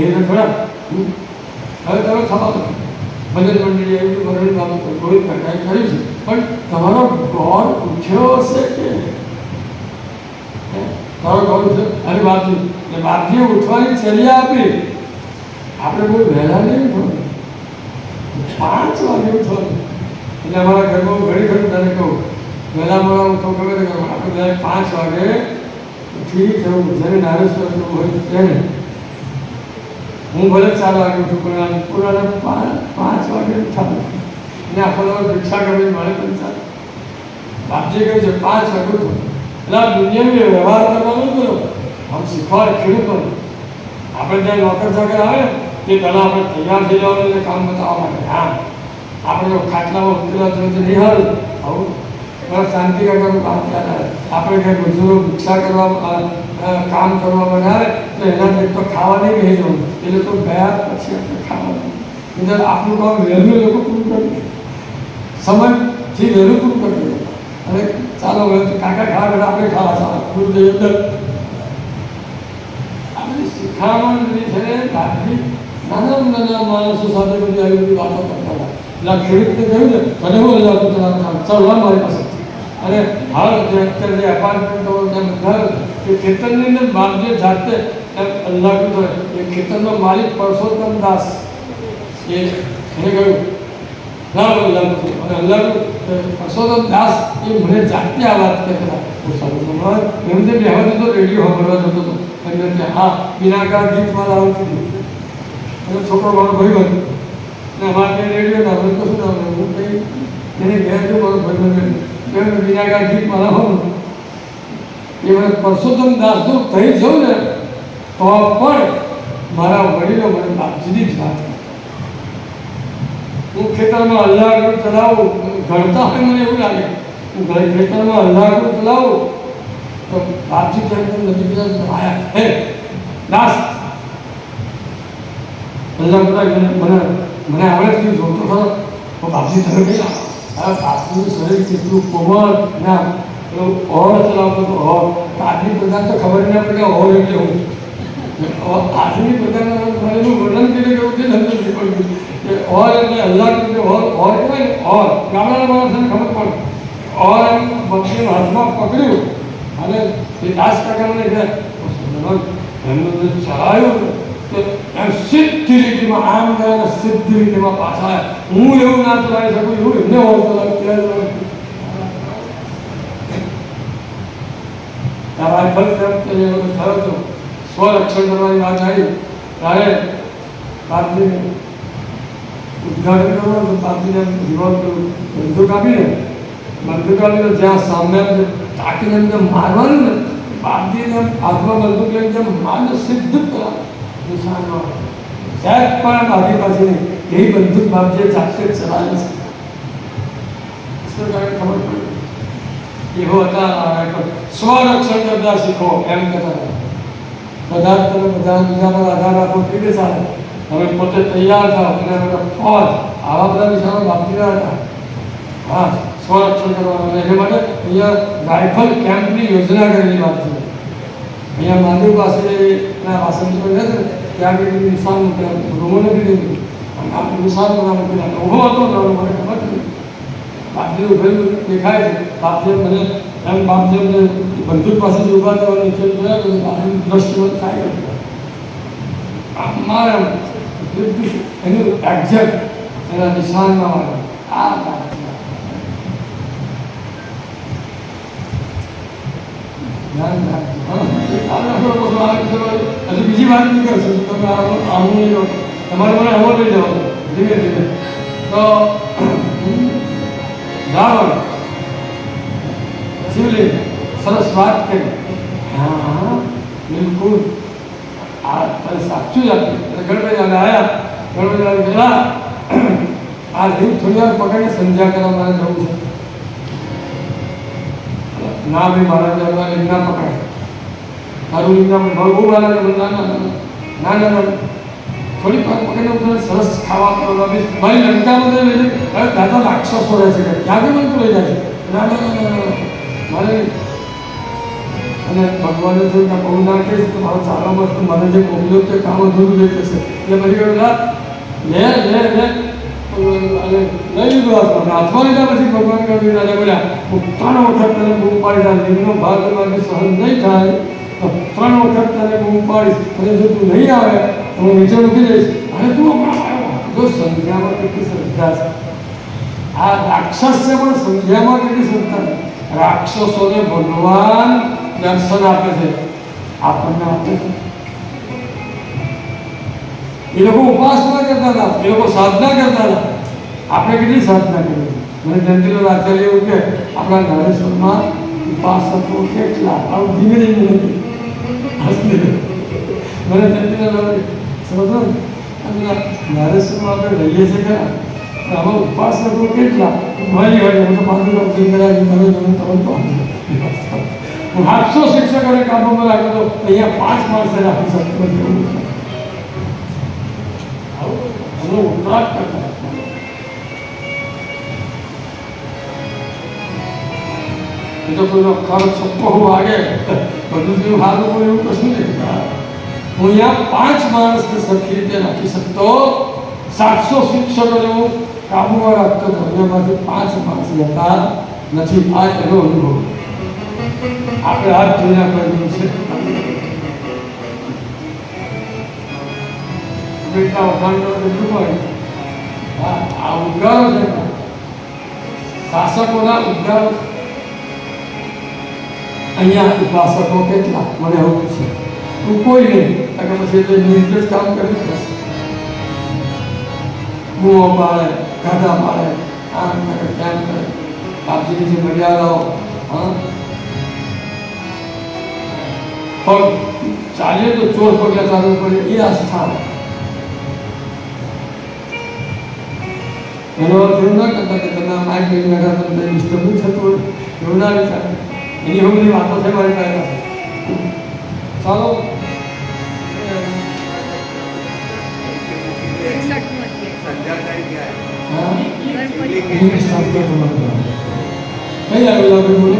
[SPEAKER 1] એને ખરા હવે તમે થવા દો. ભજન મંડળી એવી વરણી બાબતો કોઈ કટાઈ કરી છે પણ તમારો ગોળ ઉઠ્યો હશે કે તારો ગોળ ઉઠ્યો? અરે બાપજીએ ઉઠવાની ચર્યા આપી. આપણે બહુ વહેલા નહીં ઉઠવાનું, 5 વાગે ઉઠવાનું. એટલે અમારા ઘરમાં ઘણી ઘણી તને કહું વહેલા મોડા ઉઠો ખબર ને આપણે 5 વાગે ઉઠી જવું. જેને નારેશ્વર જવું હોય તેને હું ભલે 4 વાગે ઉઠું પણ પૂરા 5 વાગે ઉઠાવું અને આપણને ભિક્ષા કરવી મળે પણ ચાલે. બાપજીએ કહ્યું છે 5 વાગે ઉઠો. એટલે આ દુનિયામાં વ્યવહાર કરવાનો કરો. આમ શીખવાડ ખેડૂતોને આપણે ત્યાં નોકર ચાકર આવે તે પહેલાં આપણે તૈયાર થઈ જવાનું એટલે કામ બતાવવા માટે. હા આપણે ખાટલામાં ઉતરેલા જોઈએ નહીં હારું આવું બસ શાંતિ કાઢવાનું કામ ત્યારે આપણે કંઈ મજૂરો ભિક્ષા કરવા કામ કરવા માટે આવે તો એના તો ખાવા નહીં કહી જવું. એટલે તો ગયા પછી આપણે ખાવાનું એટલે આપણું કામ વહેલું લોકો પૂરું કરી સમયથી વહેલું પૂરું કરી દે. અને ચાલો હવે તો કાકા ખાવા બેઠા આપણે ખાવા ચાલો પૂરું જઈએ અંદર આપણી શિખામણ છે લાગણી નાના માણસો સાથે બધી આવી બધી વાતો કરતા હતા. એટલે ખેડૂતને કહ્યું ને તને હું લઈ આવતું ચાલવા મારી પાસે. અને હાલ અત્યારે જે એપાર્ટમેન્ટો ત્યાં બધા એ ખેતરની અંદર બાપજીએ જાતે અલ્લાહ કીધું એ ખેતરનો માલિક પરસોત્તમ દાસ એને કહ્યું ના અલ્લાહ અને અલ્લાહ પરસોત્તમ દાસ એ મને જાતે આ વાત કહેતા હતા. એમ જે બેહવા જતો રેડિયો સાંભળવા જતો હતો અને હા બિનાકાર ગીતમાં આવતી હતી અને છોકરો મારો ભાઈ બંધ ને અમારે ત્યાં રેડિયો ના હોય કશું ના હોય. હું કંઈ એને ઘેર જો મારો ભાઈ બંધ બિનાકાર ગીત મારા એ મને પરસોત્તમ દાસનું થઈ જવું ને તો પણ મારા વડીલો મને બાપજીની જ વાત. હું ખેતરમાં અલ્લાહ ચલાવું ઘડતા હોય મને એવું લાગે હું ખેતરમાં અલ્લાહ ચલાવું તો બાપજી ત્યાં નદી બધા આવ્યા હે દાસ અલ્લાહ મને આવડે જ જોતો ખરો તો બાપજી તમે ગયા બાપુનું શરીર કેટલું કોમળ ના પેલું ઓર ચલાવતો હતો. ઓર આજની પ્રધાન તો ખબર ના પડે કે ઓર એટલે હું આજની પ્રધાન એનું વર્ણન કરીને કેવું છે નથી પડતું કે ઓર એટલે અલ્લાહ ઓર કહેવાય ને ઓર ગામડાના માણસને ખબર પડે. ઓર એમ બકરીને હાથમાં પકડ્યું અને એ દાસ કાકાને એમનું ચલાવ્યું એમ સીધી રીતિમાં આમ ગયા સીધી રીતિમાં પાછા આવ્યા. હું એવું ના ચલાવી શકું એવું એમને હોવું ચલાવ્યું. રાઇફલ થયો હતો સ્વરક્ષણ કરવાની વાત આવી ત્યારે બાપજીને ઉદ્ઘાટન કરવાનું તો બાપજીને રિવોલ્વર બંદૂક આપીને જ્યાં સામે તાકીને એમને મારવાનું ને બાપજીને હાથમાં બંદૂક લઈને જેમ મારને સિદ્ધ કરાવે નિશાનમાં સાહેબ પણ બાકી પાસે નહીં એવી બંદૂક બાપજીએ જાતે ચલાવી છે. ખબર પડી એવો હતા સ્વરક્ષણ કરતા શીખો એમ કહેતા બધા તમે બધા બીજા પર આધાર રાખો કેવી રીતે ચાલે. હવે પોતે તૈયાર થાવ અને ફોજ આવા બધા વિચારો બાપજીના હતા. હા સ્વરક્ષણ કરવાનું એને માટે અહીંયા રાઇફલ કેમ્પની યોજના કરેલી વાત છે. અહીંયા મહાદેવ પાસે વાસંતી પર છે ત્યાં આગળ નિશાન મૂકેલા રૂમો નથી દીધું અને આપણે નિશાન નામ મૂકેલા ઊભો હતો મને ખબર નથી. બાપજી ઉભેલું દેખાય છે. બાપજી મને એમ બાપજી અમને બંદૂક પાસે જ ઊભા થવા નીચે જોયા તો બાપજીનું દ્રષ્ટિ થાય મારે એનું એક્ઝેક્ટ એના નિશાનમાં આવે આ હજી બીજી વાત નહીં કરશો તમે આવું નહીં તમારે મને હવો લઈ જવાનું ધીમે ધીમે. તો રાવણ શિવલિંગ સરસ વાત કરી. હા બિલકુલ આ સાચું જ આપ્યું. ગણપતિ આવ્યા ગણપતિ પેલા આ લિંગ થોડી વાર પકડીને સંધ્યા કરવા મારે જવું છે. ના ભાઈ મારા જવા લિંગ ના પકડાય. તારું લિંગ ના બહુ વાળા ના ના ના ના ના થોડીક વાર પકડીને હું સરસ ખાવા કરવા મારી લંકામાં લઈ હવે દાદા રાક્ષસો રહે છે ક્યાં મને તો લઈ જાય ના ના ના ના મારે અને ભગવાને જોયું કે બહુ ના કહીશ તો મારો સારો મસ્ત મને જે મોકલ્યો તે કામ અધૂરું લઈ જશે એટલે પછી કહ્યું લે લે લે લે અને લઈ લીધું હાથમાં હાથમાં લીધા પછી ભગવાન કહ્યું દાદા બોલ્યા હું 3 વખત તને બૂમ પાડી દા લીંગનો ભાગ મારે સહન નહીં થાય તો 3 વખત તને બૂમ પાડીશ અને જો તું નહીં આવે તો હું નીચે મૂકી દઈશ અને તું હમણાં આવ્યો જો સંધ્યામાં કેટલી શ્રદ્ધા છે આ રાક્ષસ છે પણ સંધ્યામાં કેટલી શ્રદ્ધા છે રાક્ષસોને ભગવાન દર્શન આપે છે આપણને આપે છે એ લોકો ઉપાસના કરતા હતા એ લોકો સાધના કરતા હતા આપણે કેટલી સાધના કરી મને જયંતિનો આચાર્ય એવું કે આપણા નરેશ્વરમાં ઉપાસકો કેટલા આવું ધીમે ધીમે નથી મને જયંતિનો સમજો નરેશ્વરમાં આપણે રહીએ છીએ ખરા આમાં ઉપાસકો કેટલા મારી હોય હું તો પાંચ કરાવી તમે તમે હું 800 શિક્ષકોને કામમાં લાગ્યો તો અહીંયા 5 માણસે રાખી શકતો નથી ઉત્તરાટ કરતા એ તો કોઈનો ખર્ચ છપ્પો વાગે બધું જેવું સારું હોય એવું કશું નહીં હું અહીંયા 5 માણસને સરખી રીતે રાખી શકતો 700 શિક્ષકોને હું કાબુમાં રાખતો હતો એમાંથી 5 માણસ જતા નથી આ એનો અનુભવ આપણે હાથ ધોઈને કર્યું છે બેટા વખાણ એટલું હોય આ ઉદ્ગારો છે શાસકોના ઉદ્ગારો અહીંયા ઉપાસકો કેટલા મને આવું પૂછે તું કોઈ નહીં કારણ કે પછી નિર્દેશ કામ કરી જ રહેશે મુઓ પાડે ગાધા પાડે આમ કરે તેમ કરે બાપજીની જે મર્યાદાઓ પણ ચાલીએ તો ચોર પગલા ચાલવું પડે એ આસ્થા એનો અર્થ એવું ના કરતા કે તમે માઇક લઈને બેઠા તમને ડિસ્ટર્બ થતું હોય એવું ના વિચારે એની એવું બધી વાતો છે મારી પાસે ચાલો કઈ આવેલા બોલો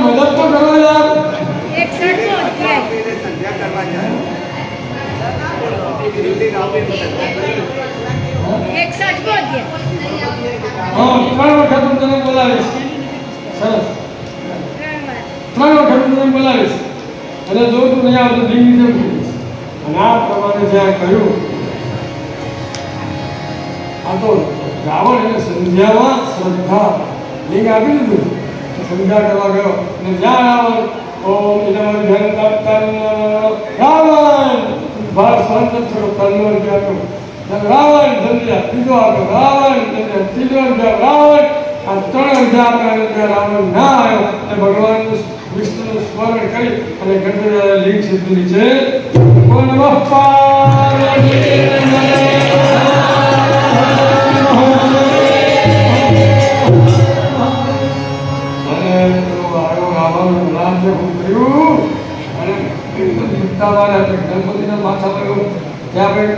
[SPEAKER 1] મદદ તો કરો યાર હા 3 વખત હું તને બોલાવીશ સરસ 3 વખત હું તને બોલાવીશ અને જો તું નહીં આવતો લિંગ નીચે મૂકી દઈશ અને આ પ્રમાણે જ્યાં કહ્યું આ તો રાવણ એને સંધ્યામાં શ્રદ્ધા લિંગ આપી દીધું સંધ્યા કરવા ગયો અને જ્યાં રાવણ ઓમ ઇદમ ધન રાવણ બાર સંત થોડો કલ્લોળ ગયો રાવણ સંધ્યા બીજો આવ્યો રાવણ સંધ્યા ત્રીજો રાવણ આ 3 હજાર રાવણ ના આવ્યો અને ભગવાન વિષ્ણુનું સ્મરણ કરી અને ગણપતિ લિંગ સિદ્ધ નીચે ઓમ નમઃ પાર્વતી ગણપતિના માથામાં એવું ત્યાં આપણે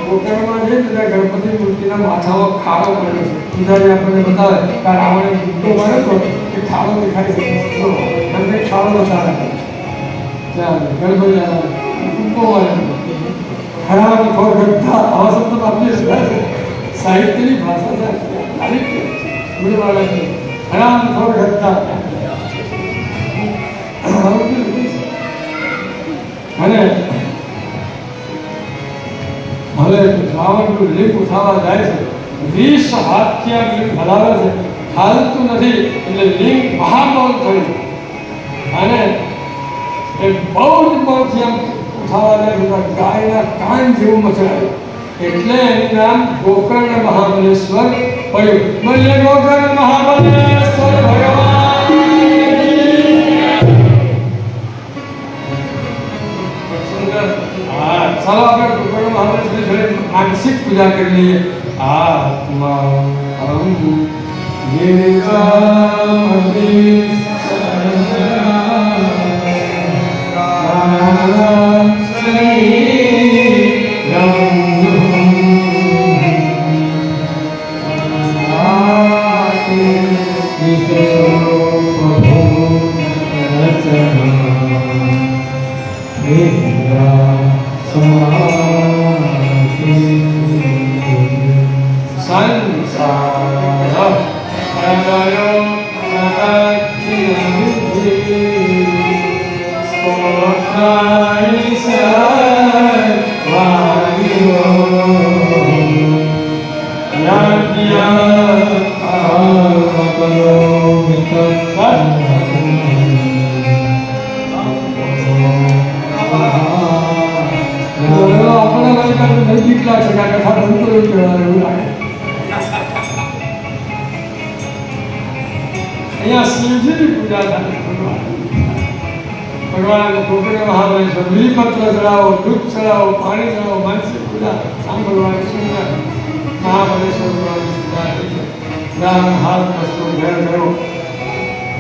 [SPEAKER 1] ગોકર્ણમાં જઈએ તો ત્યાં ગણપતિ મૂર્તિના માથામાં ખાડો પડ્યો છે પૂજારી આપણને બતાવે કે રાવણે ગુડ્ડો માર્યો તો એ ખાડો દેખાઈ શકે અને ખાડો બતાવે ત્યાં ગણપતિ ગુડ્ડો માર્યો ખરાબ ગઢા આવા શબ્દ આપી સાહિત્યની ભાષા છે સાહિત્ય ગુડવાળા ખરાબ ગઢા અને હવે રાવણનું લિંગ ઉઠાવવા જાય છે 20 હાથથી આ લિંગ હલાવે છે હાલતું નથી એટલે લિંગ મહાબળ થયું અને એ બહુ જ બળથી આમ ઉઠાવવા જાય ગાયના કાન જેવું મચડાયું એટલે એનું નામ ગોકર્ણ મહાબલેશ્વર પડ્યું બોલે ગોકર્ણ મહાબલેશ્વર ભગવાન ચાલો આપણે ગોકર્ણ મહાબલેશ્વર માનસિક પૂજા કરી લઈએ. આત્મા અહીંયા શિવજીની પૂજા થાય. ભગવાન ગોપીના મહાબળેશ્વર બીલીપત્ર ચડાવો, દૂધ ચડાવો, પાણી ચડાવો, માનસિક પૂજા સાંભળવાની સુંદર મહાબળેશ્વર ભગવાનની પૂજા થઈ છે. રામ હાથ વસ્તુ ઘેર ગયો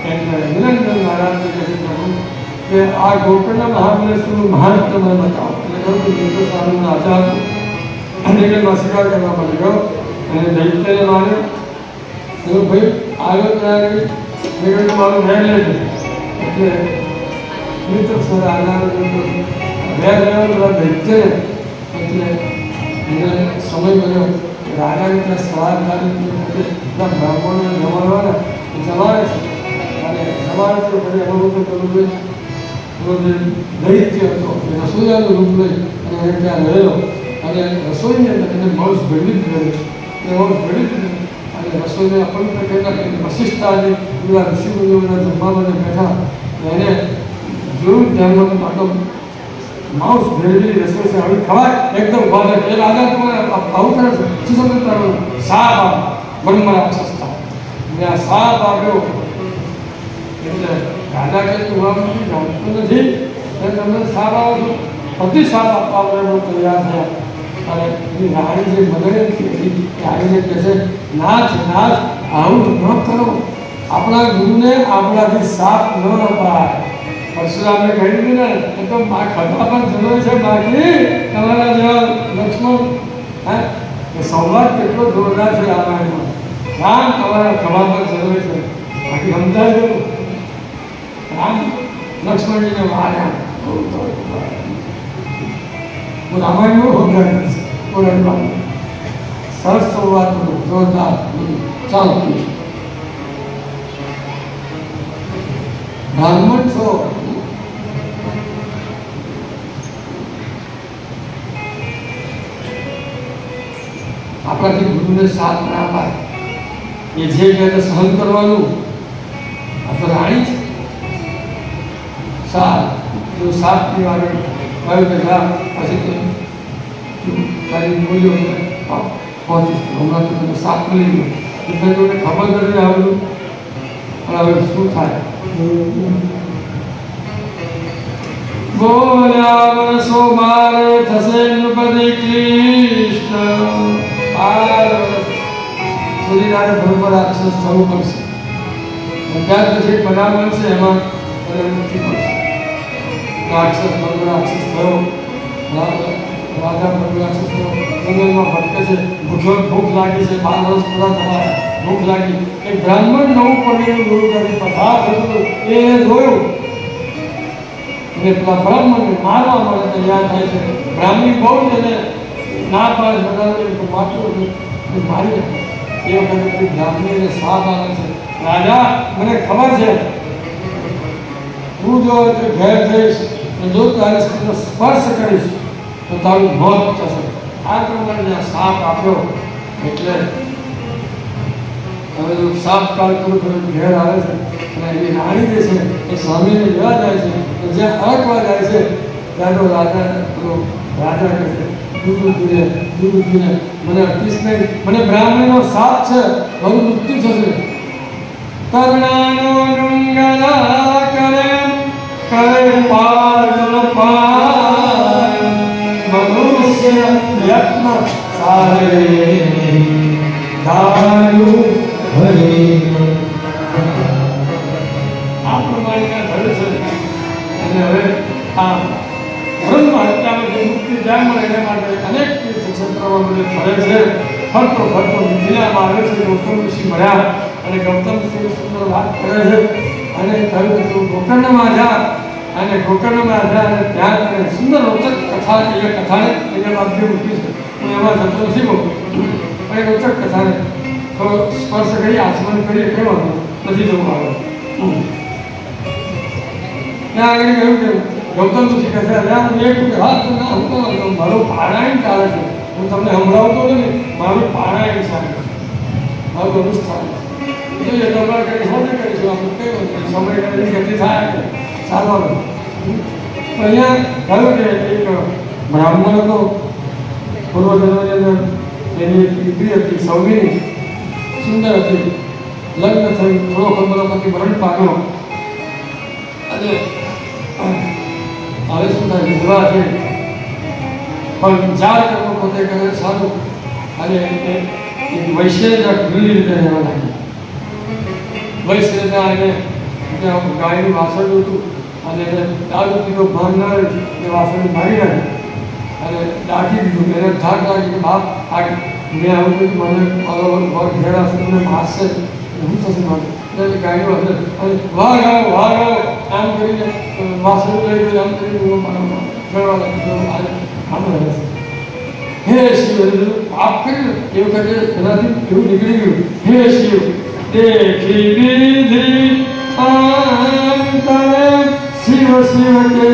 [SPEAKER 1] એટલે નિરંજન મહારાજને કહે છે પ્રભુ કે આ ગોકર્ણ મહાબળેશ્વરનું મહાત્મ્ય મને બતાવો. એટલે કહ્યું કે જીતો સ્વામીનો આચાર અને જંગલમાં શિકાર કરવા માટે ગયો અને દૈત્યને માર્યો. એવું ભાઈ આવ્યો ત્યાં મેં કહ્યું મારું વેર લેજો. એટલે મિત્ર સર આગળ વેર લેવા બધા દૈત્યને એટલે એને સમય બન્યો રાજાને ત્યાં સવાર બધા બ્રાહ્મણોને જમાડવાના એ જમાડે છે અને જમાડે છે પછી એમાં બધું કરવું જોઈએ. દૈત્ય હતો એ રસોઈયાનું રૂપ લઈ અને એને ત્યાં રહેલો અને રસોઈની અંદર એને માઉસ ભેળવી દીધું. એ માઉસ ભેળવી દીધું અને રસોઈને અપવિત્ર કહેતા વશિષ્ઠાજી એવા ઋષિમુનિઓના જમવામાં બેઠા એને જોયું ધ્યાનમાં પાટો માઉસ ભેળવી રસોઈ છે હવે ખવાય એકદમ ભાવે એ રાજા તમારે આવું કરે છે શું સમજતા સાપ આપ બ્રહ્મ રાક્ષસતા અને આ સાપ આવ્યો એટલે રાજા કે તું આમ જાણતો નથી તમને સાપ આવો છો બધી સાપ આપવા તૈયાર થયા. અને એ રાણી જે મગરે આવીને કહે છે નાથ નાથ આવું ન કરો. આપણા ગુરુને આપણાથી સાપ ન અપાય. પરશુરામને કહી દીધું ને એ તો ખભા પર જરૂર છે બાકી તમારા જેવા લક્ષ્મણ હે એ સંવાદ કેટલો જોરદાર છે રામાયણમાં. રામ તમારા ખભા પર જરૂર છે બાકી સમજાય ગયું. રામ લક્ષ્મણજીને માર્યા. હું રામાયણમાં ભોગવાડ સરસ સંવાદ જોરદાર. ચાલો બ્રાહ્મણ છો આપણાથી ગુરુને સાથ ના અપાય. એ જે કહે સહન કરવાનું. આ તો રાણી છે સાત સાત ની વાગે કહ્યું કે પછી તારી મૂલ્યો પહોંચીશ હમણાં તો તમે સાત મળી ગયો એટલે તમને ખબર નથી આવેલું પણ હવે શું થાય. બોલ્યા વર્ષો મારે થશે નૃપતિ ક્લિષ્ટ. સૂર્યનારાયણ બરોબર રાક્ષસ થવું પડશે. ત્યાર પછી બનાવ બનશે એમાં મુક્તિ મળશે. રાક્ષસ બરોબર રાક્ષસ થયો. રાજા બરોબર રાક્ષસ થયો. જંગલમાં ભટકે છે. ભૂખ લાગી છે. 12 વર્ષ પૂરા થયા. ભૂખ લાગી. એક બ્રાહ્મણ નવું પડીનું ગુરુ કરી પસાર થતું એ જોયું અને પેલા બ્રાહ્મણને મારવા માટે તૈયાર થાય છે. બ્રાહ્મણી બહુ જ એને ના પાડે બધા માથું મારી એ વખતે બ્રાહ્મણીને સાપ આવે છે. રાજા મને ખબર છે તું જો ઘેર જઈશ અને જો તારી સ્ત્રીનો સ્પર્શ કરીશ તો તારું મોત થશે. આ પ્રમાણે સાપ આપ્યો એટલે હવે જો સાપ કાળ પૂરું ઘેર આવે છે અને એની રાણી જે છે એ સ્વામીને લેવા જાય છે તો જ્યાં અડકવા જાય છે ત્યાં તો રાજા કહે છે દુર્બુદ્ધિને મને અટકીશ નહીં. મને બ્રાહ્મણીનો સાપ છે મારું મૃત્યુ થશે. કર્ણાનો ડુંગરા કરે કરે પાર મનુષ્ય યત્ન
[SPEAKER 2] હારે તારું હરે
[SPEAKER 1] આ પ્રમાણેના ધડ છે. અને હવે આ ધર્મમાં અત્યારે જે મુક્તિ જ્યાં મળે એના માટે અનેક તીર્થક્ષેત્રોમાં બધે ફરે છે. ફરતો મિથિલામાં આવે છે. ગૌતમ ઋષિ મળ્યા અને ગૌતમ ઋષિ સુંદર વાત કરે છે અને કહ્યું કે તું ગોકર્ણમાં જા અને ગોકર્ણમાં જા અને ત્યાં તને સુંદર રોચક કથા એ કથાને અહીંયા માધ્ય મૂકી છે. હું એમાં જતો નથી બહુ પણ એ રોચક કથાને થોડો સ્પર્શ કરી આસમન કરીએ કહેવાનું નથી જવું આવે. ત્યાં આગળ કહ્યું કે ગૌતમ ઋષિ કહે છે અલ્યા હું એક વાત ના હું તો મારું પારાયણ ચાલે છે. હું તમને સંભળાવતો હતો ને મારું પારાયણ ચાલે છે. મારું અનુષ્ઠાન જોઈએ તમારે કંઈ હોને કરીશું આપણે કઈ સમય કરી ગતિ થાય ચાલવાનું. અહીંયા કહ્યું કે એક બ્રાહ્મણ હતો પૂર્વજન્મની અંદર એની એક દીકરી હતી સૌમિની સુંદર હતી. લગ્ન થયું થોડો ખબર પછી મરણ પામ્યો અને હવે શું થાય વિધવા છે પણ જાર કરવો પોતે કરે સારું અને વૈશ્યતા ઘણી રીતે રહેવા લાગી. વૈશ્યતા એને ગાયનું વાસણ હતું અને એને દારૂ પીધો ભાન ના એ વાસણ મારી નાખે અને દાખી દીધું. એને ધાક લાગી કે બાપ આ મેં આવું કહ્યું મને ઘર ઘેરા છે મને મારશે શું થશે મારે એટલે ગાયનું વાસણ અને વાઘ આવો આમ કરીને વાસણ લઈ ગયું આમ કરીને ગળવા લાગી આમ રહે છે. હે શિવ પાપ કર્યું એ વખતે એનાથી એવું નીકળી ગયું. હે શિવ દેખી દીધી શિવ શિવ કે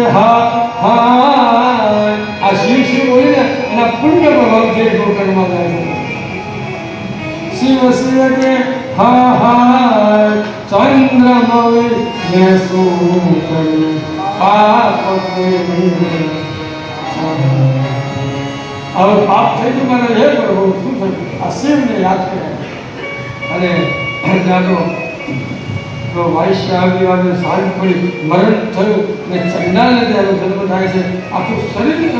[SPEAKER 1] આ શિવ શિવ બોલી ને એના પુણ્ય પ્રભાવ જે ગોકર્ણમાં જાય છે. શિવ શિવ કે ચંદ્રમૌલી ને શું કર્યું પાપ હવે પાપ થઈ ગયું મને એ કરવું શું થયું આ શિવને યાદ કર્યા અને ત્યાં તો વાઇશ્રાવની વાત સાંજ પડી મરણ થયું ને ચંડાને ત્યાંનો જન્મ થાય છે. આખું શરીર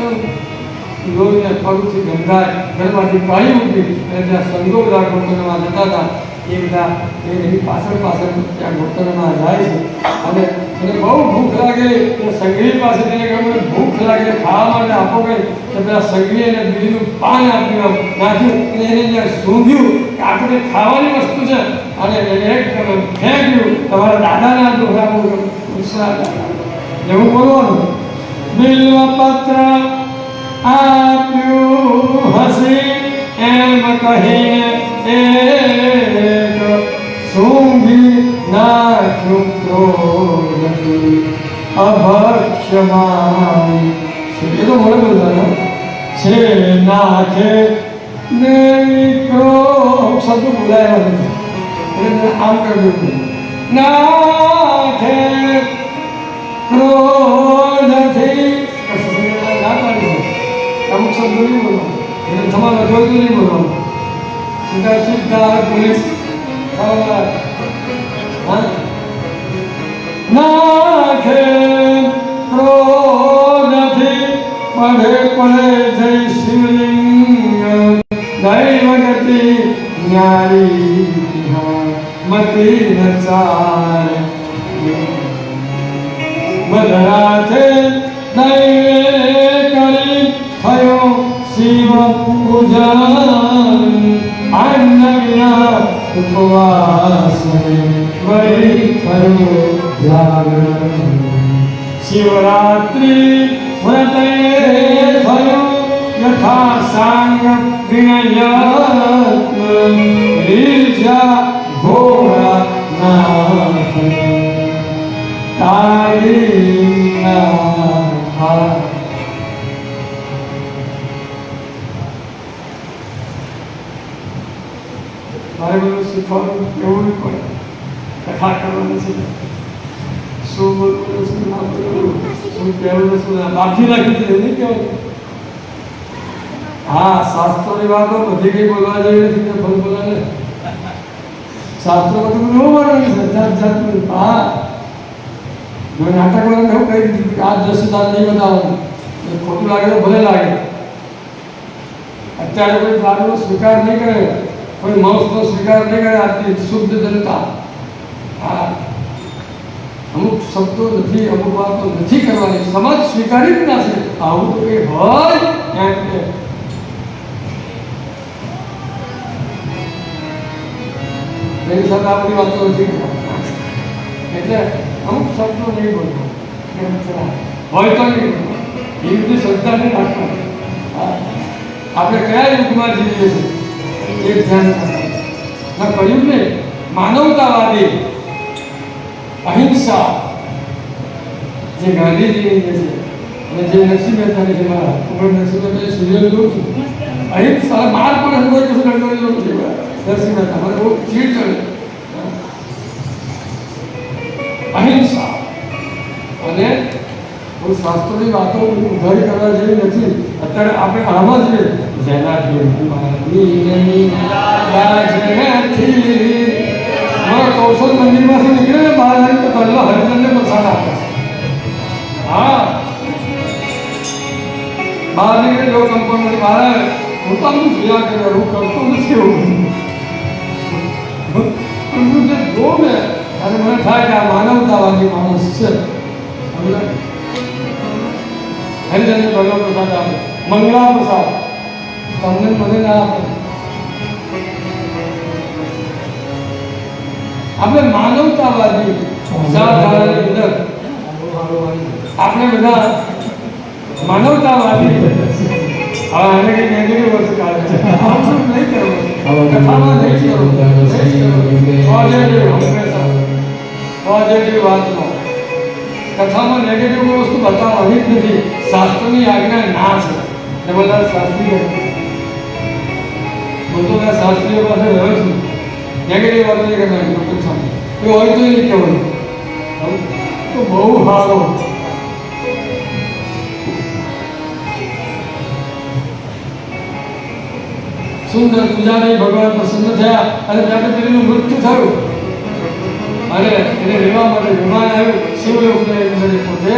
[SPEAKER 1] લોહીને પગથી ગંધાય ઘરમાંથી કાઢી મૂકી અને ત્યાં સંતો બધા ગોકર્ણમાં જતા હતા. એ બધા એની પાછળ ત્યાં ગોકર્ણમાં જાય છે અને એને બહુ ભૂખ લાગે તો સંગી પાસે તેને કહ્યું ભૂખ લાગે ખાવા માટે આપો કંઈ તો પેલા સંગી એને બીજું પાન આપ્યું નાખ્યું અને એને ત્યાં સૂંઘ્યું કે આ તો ખાવાની વસ્તુ છે અને એને એક ફેંક્યું તમારા દાદાના દોહરા બહુ એવું બોલવાનું. બિલ્વપત્ર આપ્યું હસી એમ કહીને એક સૂંઘી નાખ્યું ક્રોધથી અભક્ષમાન. એ તો બોલે બોલતા છે નાખે ને ક્રોધ શબ્દ બોલાયા નથી એટલે આમ કર્યું નાખે ક્રોધથી ના પાડી અમુક શબ્દો નહીં બોલવાનું એટલે તમારે જોઈતું નહીં બોલવાનું. સીધા પોલીસ નાખે ક્રોધથી પડે જય શિવલિંગ દૈવગતિ ન્યારી મતી નચાર મધરાથે દૈવે કરી થયો શિવ પૂજન અન્ન વિના ઉપવાસ વળી થયો જાગરણ. શિવરાત્રિ વ્રતે થયો યથા સાંગ વિનયત્ન રીજા ઘોડા નાથ તારી ના. મારે બધું શીખવાનું એવું નહીં પડે કથા કરવાની છે શું બોલવું શું ના બોલવું શું કહેવું શું ના બાકી રાખી દીધું નહીં કહેવાનું. હા શાસ્ત્રોની વાતો બધી કંઈ બોલવા જેવી નથી ને ફલ બોલાને શાસ્ત્રો બધું ન બોલવાનું છે જાત જાતનું. હા જો નાટક વાળાને એવું કહી દીધું કે આ દ્રશ્ય તાર નહીં બતાવવાનું ખોટું લાગે તો ભલે લાગે અત્યારે કોઈ દારૂનો સ્વીકાર નહીં કરે, કોઈ માંસનો સ્વીકાર નહીં કરે. આટલી શુદ્ધ જનતા હા અમુક શબ્દો નથી, અમુક વાતો નથી કરવાની, સમાજ સ્વીકારી જ ના છે. આવું તો કંઈ હોય ક્યાંક ને એની સાથે આપણી વાતો નથી કરવાની. એટલે અમુક શબ્દો નહીં બોલતો, હોય તો નહીં એ બધી શ્રદ્ધા નહીં રાખવાની. આપણે કયા યુગમાં જીવીએ છીએ એ ધ્યાન રાખવાનું. કહ્યું ને માનવતાવાદી અહિંસા જે ગાંધીજીની જે છે અને જે નરસિંહ મહેતાની છે, મારા નરસિંહ મહેતા સિરિયલ જોઉં છું. અહિંસા માર પણ હોય કશું લડવાની જરૂર નથી. નરસિંહ મહેતા મને બહુ ચીડ ચડે. અહિંસા અને કોઈ શાસ્ત્રોની વાતો ઉઘાડી કરવા જેવી નથી. અત્યારે આપણે આમાં જ જેના કૌશલ મંદિરમાંથી નીકળે ને બહાર આવી તો પહેલા હરિજનને પ્રસાદ આપે છે. હા બહાર નીકળે જો કંપાઉન્ડમાંથી બહાર આવે હું તો આમ જોયા કરે, હું કરતો નથી એવું. પણ જે જોઉં ને અને મને થાય કે આ માનવતાવાદી માણસ છે. હરિજનને પહેલો પ્રસાદ આપે, મંગળા પ્રસાદ તમને મને ના આપે. આપણે માનવતાવાદી વિચારધારાની અંદર આપણે બધા માનવતાવાદી. હવે આને કંઈ નેગેટિવ વસ્તુ કાઢે છે, આવું નહીં કરવું, કથામાં નહીં કરવું, પોઝિટિવ વાતનો. કથામાં નેગેટિવ વસ્તુ બતાવવાની જ નથી. શાસ્ત્રની આજ્ઞા ના છે એ બધા શાસ્ત્રીય બધું શાસ્ત્રીય પાસે રહ્યો છું. નેગેટિવ વાત નહીં કરવાની, એ હોય તો નહીં કહેવાનું તો બહુ સારો. સુંદર પૂજા નહીં, ભગવાન પ્રસન્ન થયા અને ત્યાં પેલીનું મૃત્યુ થયું અને એને રહેવા માટે વિમાન આવ્યું. શિવલોકને પોતે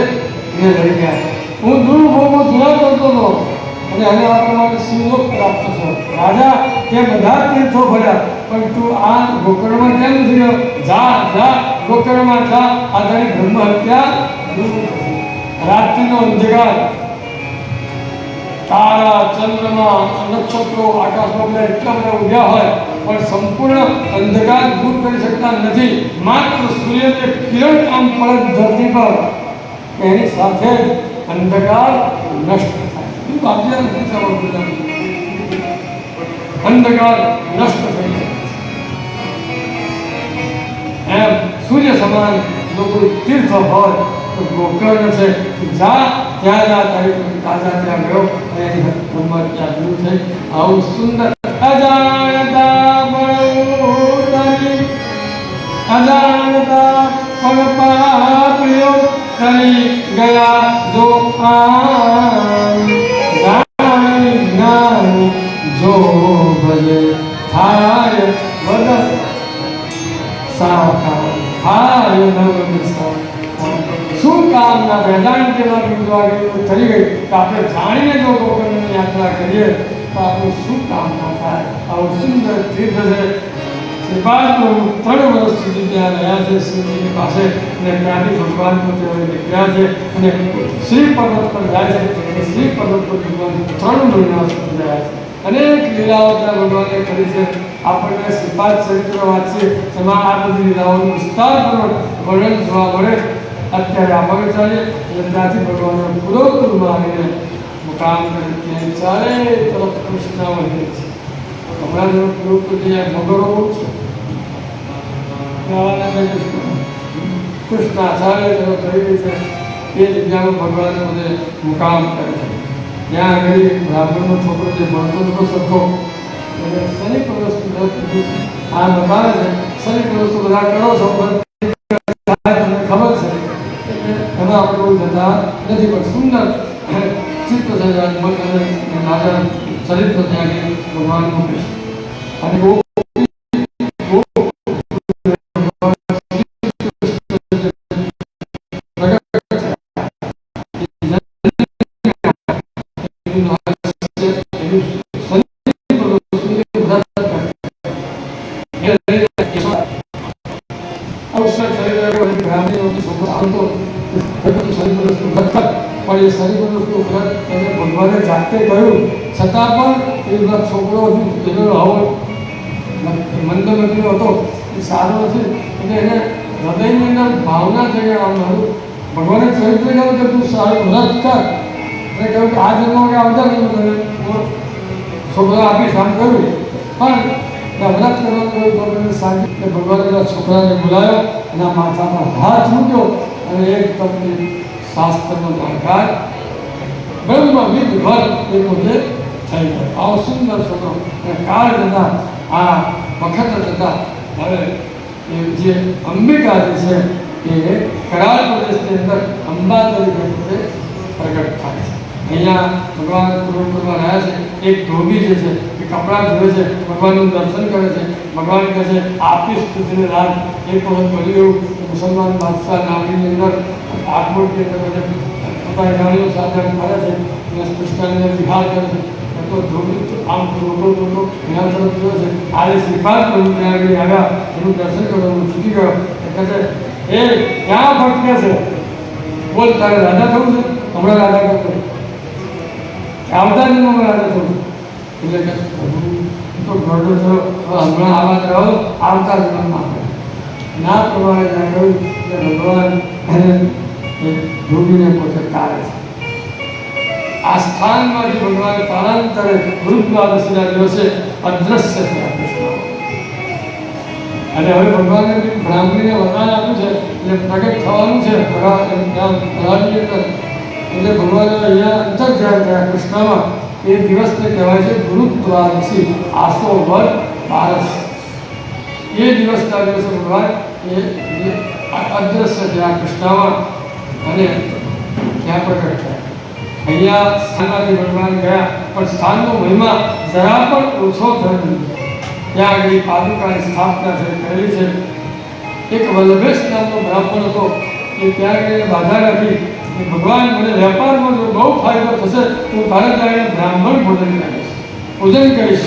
[SPEAKER 1] એને લઈ ગયા. હું દુર્ભોગમાં જોયા કરતો હતો અને એને આપણા માટે શિવલોક પ્રાપ્ત થયો. રાજા તે બધા તીર્થો ફર્યા પણ તું આ ગોકર્ણમાં કેમ નથી ગયો? જા જા ગોકર્ણમાં જા. આ તારી બ્રહ્મ હત્યા દૂર થશે. રાત્રિનો અંધકાર, તારા ચંદ્રમા નક્ષત્રો આકાશમાં બધા એટલા બધા ઉડ્યા હોય પણ સંપૂર્ણ અંધકાર દૂર કરી શકતા નથી. માત્ર સૂર્યને કિરણ આમ પડે ધરતી પર એની સાથે જ અંધકાર નષ્ટ થાય. અંધકાર નષ્ટ થઈ જાય. એમ સૂર્ય સમાન જો કોઈ તીર્થ હોય તો ગોકર્ણ છે. જા ત્યાં જા, તારી તાજા ત્યાં ગયો અને એની બ્રહ્મ ત્યાં દૂર થઈ. આવું સુંદર અજાણતા પણ પાપ્યો કરી ગયા જો જાણી જ્ઞાન જો ભલે થાય વદ સાકાર થાય નવ. શું કામના વેદાંતના બિંદુ થઈ ગઈ કે આપણે જાણીને જો ગોકર્ણની યાત્રા કરીએ તો આપણું શું કામના થાય. આવું સુંદર તીર્થ છે. શ્રીપાદ પ્રભુ 3 વર્ષ સુધી ત્યાં રહ્યા છે શિવજીની પાસે અને ત્યાંથી ભગવાન પોતે નીકળ્યા છે અને શ્રી પર્વત પર જાય છે. શ્રી પર્વત પર ભગવાન 3 મહિના સુધી રહ્યા છે. અનેક લીલાઓ ત્યાં ભગવાને કરી છે. આપણને શ્રીપાદ ચરિત્ર વાંચીએ એમાં આ બધી લીલાઓનું વિસ્તારપૂર્વક વર્ણન જોવા મળે. અત્યારે આગળ ચાલીએ અને ત્યાંથી ભગવાનના પુરોકુલમાં આવીને મુકામ કરી ત્યાં ચારે તરફ કૃષ્ણ વધે છે. હમણાં જો પુરોકુલ મગરો બહુ છે, કૃષ્ણ ચારે તરફ થઈ રહી છે. એ જગ્યામાં ભગવાન બધે મુકામ કરે છે. ત્યાં આગળ બ્રાહ્મણનો છોકરો જે ભણતો હતો સરખો એને શનિ પ્રવેશ આ બતાવે છે. શનિ પ્રવેશ બધા કરો છો તમને ખબર છે એમાં આપણે બહુ જતા નથી પણ સુંદર ચિત્ર છે. રાજા ચરિત્ર ત્યાં ભગવાન મૂકે છે અને બહુ વર્ષનું વ્રત કર. પણ એ શરીર વર્ષનું વ્રત એને ભગવાને જાતે કહ્યું છતાં પણ એ વ્રત છોકરો હજુ એનો હવો મંદમતીનો હતો એ સારો નથી એટલે એને હૃદયની અંદર ભાવના થઈ આવનારું ભગવાને ચરિત્ર કહ્યું કે તું સારું વ્રત કર અને કહ્યું કે આ જન્મ કે આવતા નહીં તને હું છોકરો આપીશ આમ કહ્યું પણ વ્રત કરવાનું કહ્યું ભગવાને સાંજે કે ભગવાને પેલા છોકરાને બોલાવ્યો એના માથા પર હાથ મૂક્યો અને એક તમને શાસ્ત્રનો જાણકાર બ્રહ્મ વિદ્વર એ પોતે થઈ ગયો. આવો સુંદર છોકરો અને કાળ જતા આ વખત જતા હવે એ જે અંબિકા જે છે એ કરાળ પ્રદેશની અંદર અંબા તરીકે પોતે પ્રગટ થાય છે. અહીંયા ભગવાન પૂર્વમાં રહ્યા છે. એક ધોબી જે છે એ કપડાં ધોવે છે, ભગવાનનું દર્શન કરે છે. ભગવાન કહે છે આપીશ તુજને રાજ. એક વખત બન્યું એવું મુસલમાન બાદશાહ નાગરીની અંદર આગમોટની અંદર પોતાની રાણીઓ સાથે ફરે છે અને કૃષ્ણને વિહાર કરે છે. તો ધોબી આમ થોડો એના તરફ જોયો છે. આજે શ્રીપાદ પ્રભુ ત્યાં આગળ આવ્યા, એનું દર્શન કરવાનું છૂટી ગયો. કહે છે એ ક્યાં ભટકે છે? બોલ તારે રાજા થવું છે? હમણાં રાજા કરતો આવતા જન્મમાં રાજા થવું એટલે કે પ્રભુ તો ગરડો થયો હમણાં આવા રહો આવતા જન્મમાં આપણે ના પ્રમાણે ત્યાં કહ્યું કે ભગવાન એને ધોબીને પોતે તારે છે. આ સ્થાનમાંથી ભગવાન કાળાંતરે ગુરુદ્વાદશીના દિવસે અદ્રશ્ય થયા કૃષ્ણ. અને હવે ભગવાને બ્રાહ્મણીને વરદાન આપ્યું છે એટલે પ્રગટ થવાનું છે પ્રહલાદની અંદર. એટલે ભગવાને અહીંયા અંતર્ધ્યાન થયા કૃષ્ણમાં. એ દિવસને કહેવાય છે ગુરુદ્વાદશી, આસો વર 12. એ દિવસના દિવસે ભગવાન એ અદ્રશ્ય થયા કૃષ્ણમાં અને ત્યાં પ્રગટ થયા. અહીંયા સ્થાનમાંથી ભગવાન ગયા પણ સ્થાનનો મહિમા જરા પણ ઓછો થયો નથી. ત્યાં આગળ પાદુકાની સ્થાપના કરેલી છે. એક વલ્લભેશ નામનો બ્રાહ્મણ હતો એ ત્યાં આગળ બાધા રાખી કે ભગવાન મને વેપારમાં જો બહુ ફાયદો થશે તો તારે ત્યાં બ્રાહ્મણ ભોજન કરીશ.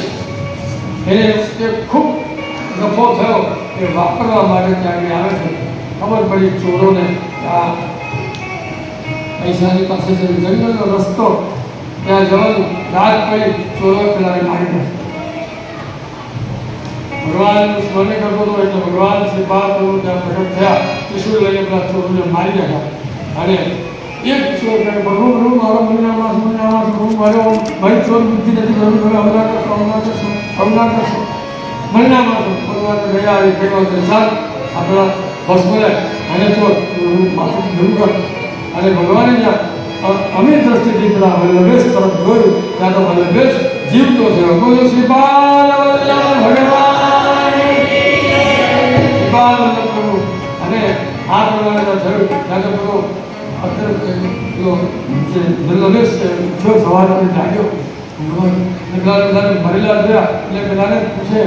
[SPEAKER 1] એને એ ખૂબ નફો થયો એ વાપરવા માટે ત્યાં આગળ આવે છે. ખબર પડી ચોરોને આ પૈસાની પાસે છે જંગલનો રસ્તો ત્યાં જવાનું રાત પડી ચોરો પેલા મારી દે. ભગવાનનું સ્મરણ કરતો હતો એટલે ભગવાન શ્રીપાદ પ્રભુ ત્યાં પ્રગટ થયા. ત્રિશુળ લઈને પેલા ચોરોને મારી નાખ્યા અને એક ચોર કહે પ્રભુ પ્રભુ મારો મહિનામાં હું મારો મારી ચોર બુદ્ધિ નથી પ્રભુ તમે અવના કરશો મહિનામાં તો ભગવાન ગયા એ કહ્યું કે ચાલ આપણા ભસ્મલે અને ચોર માથું ભૂલ કર. અને ભગવાને જ્યાં અમીર દ્રષ્ટિથી પેલા વલ્લભેશ તરફ જોયું ત્યાં તો વલ્લભેશ જીવતો થયો. બોલો શ્રીપાદ ભગવાન શ્રીપાદ પ્રભુ. અને આ પ્રમાણે થયું ત્યાં તો પેલો જે વલ્લભેશ ઉઠ્યો સવારથી જાગ્યો. પેલા મરેલા જોયા એટલે પેલાને પૂછે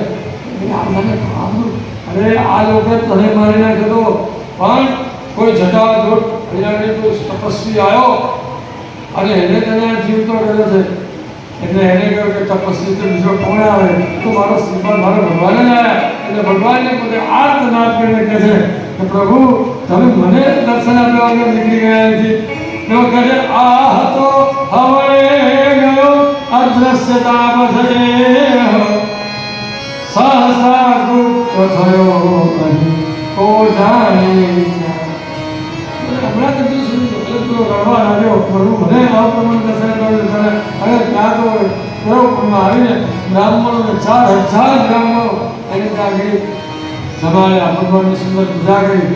[SPEAKER 1] અરે આ લોકો તને મારી નાખ્યો પણ કોઈ જટાજોટ અહીંયા કોઈ તપસ્વી આવ્યો અને એને તને જીવતો કર્યો છે. એટલે એને કહ્યું કે તપસ્વી તો બીજો કોણ આવે તો મારો શ્રીપાદ મારો ભગવાન જ આવ્યા. એટલે ભગવાનને પોતે આર્તનાદ કરીને કહે છે કે પ્રભુ તમે મને દર્શન આપ્યા વગર નીકળી ગયા નથી. એવો કહે છે આ હતો હવે ગયો અદ્રશ્યતા બસજે સહસા ગુપ્ત થયો અહીં કો જાણે. હમણાં તો રડવા લાગ્યો પ્રભુ મને આ પ્રમાણે દર્શન કર્યું અને ત્યાં તો પ્રયોગમાં આવીને બ્રાહ્મણોને 4000 બ્રાહ્મણો એને ત્યાં આગળ જમાડ્યા. ભગવાનની સુંદર પૂજા કરી.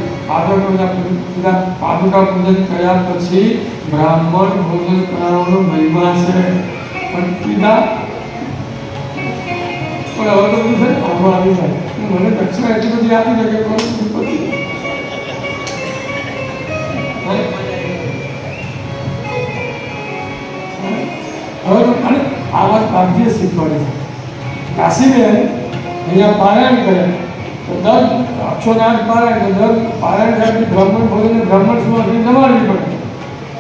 [SPEAKER 1] પાદુકા પૂજન કર્યા પછી બ્રાહ્મણ ભોજન કરાવવાનો મહિમા છે પણ કીધા પણ હવે તો બધું છે આમાં આવી જાય. મને દક્ષિણા એટલી બધી આપી દે કે હવે અને આ વાત બાપજીએ શીખવાડી છે. કાશીબેન અહીંયા પારાયણ કરે તો દર 108 પારાયણ દર પારાયણ સાહેબની બ્રાહ્મણ ભોજન બ્રાહ્મણ સુવાસની જમાડવી પડે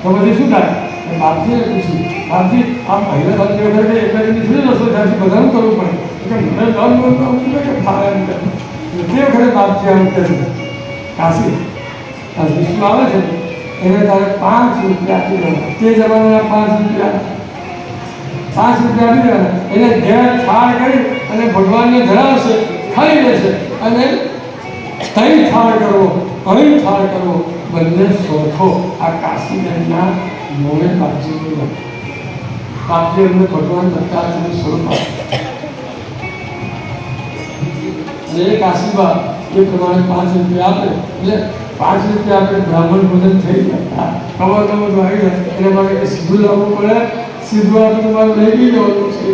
[SPEAKER 1] તો પછી શું થાય? બાપજીને પૂછ્યું બાપજી આમ પહેલા સાથે વખતે એકલાની થોડી રસોઈ ત્યાંથી બધાનું કરવું પડે કે મને દર બોલતા કે પારાયણ કરે તે વખતે બાપજી આમ કહે છે કાશી વિશ્વ આવે છે એને તારે 5 રૂપિયા આપી દેવાના. તે જમાનાના 5 રૂપિયા આપી દેવાના. એને ઘેર થાળ કરી અને ભગવાનને ધરાવશે, ખાઈ લેશે અને તઈ થાળ કરવો, અહીં થાળ કરવો, બંને સોખો. આ કાશીબેનના મોડે બાપજીનું નથી. બાપજી અમને ભગવાન દત્તાત્રેયનું સ્વરૂપ આપે. અને એ કાશીબા એ પ્રમાણે 5 રૂપિયા આપે એટલે 5 રૂપિયા આપણે બ્રાહ્મણ ભોજન થઈ ગયા. ખબર તો બધું આવી જાય એટલે મારે સીધું લાવવું પડે. સીધું આપણે તમારે લઈ બી જવાનું છે.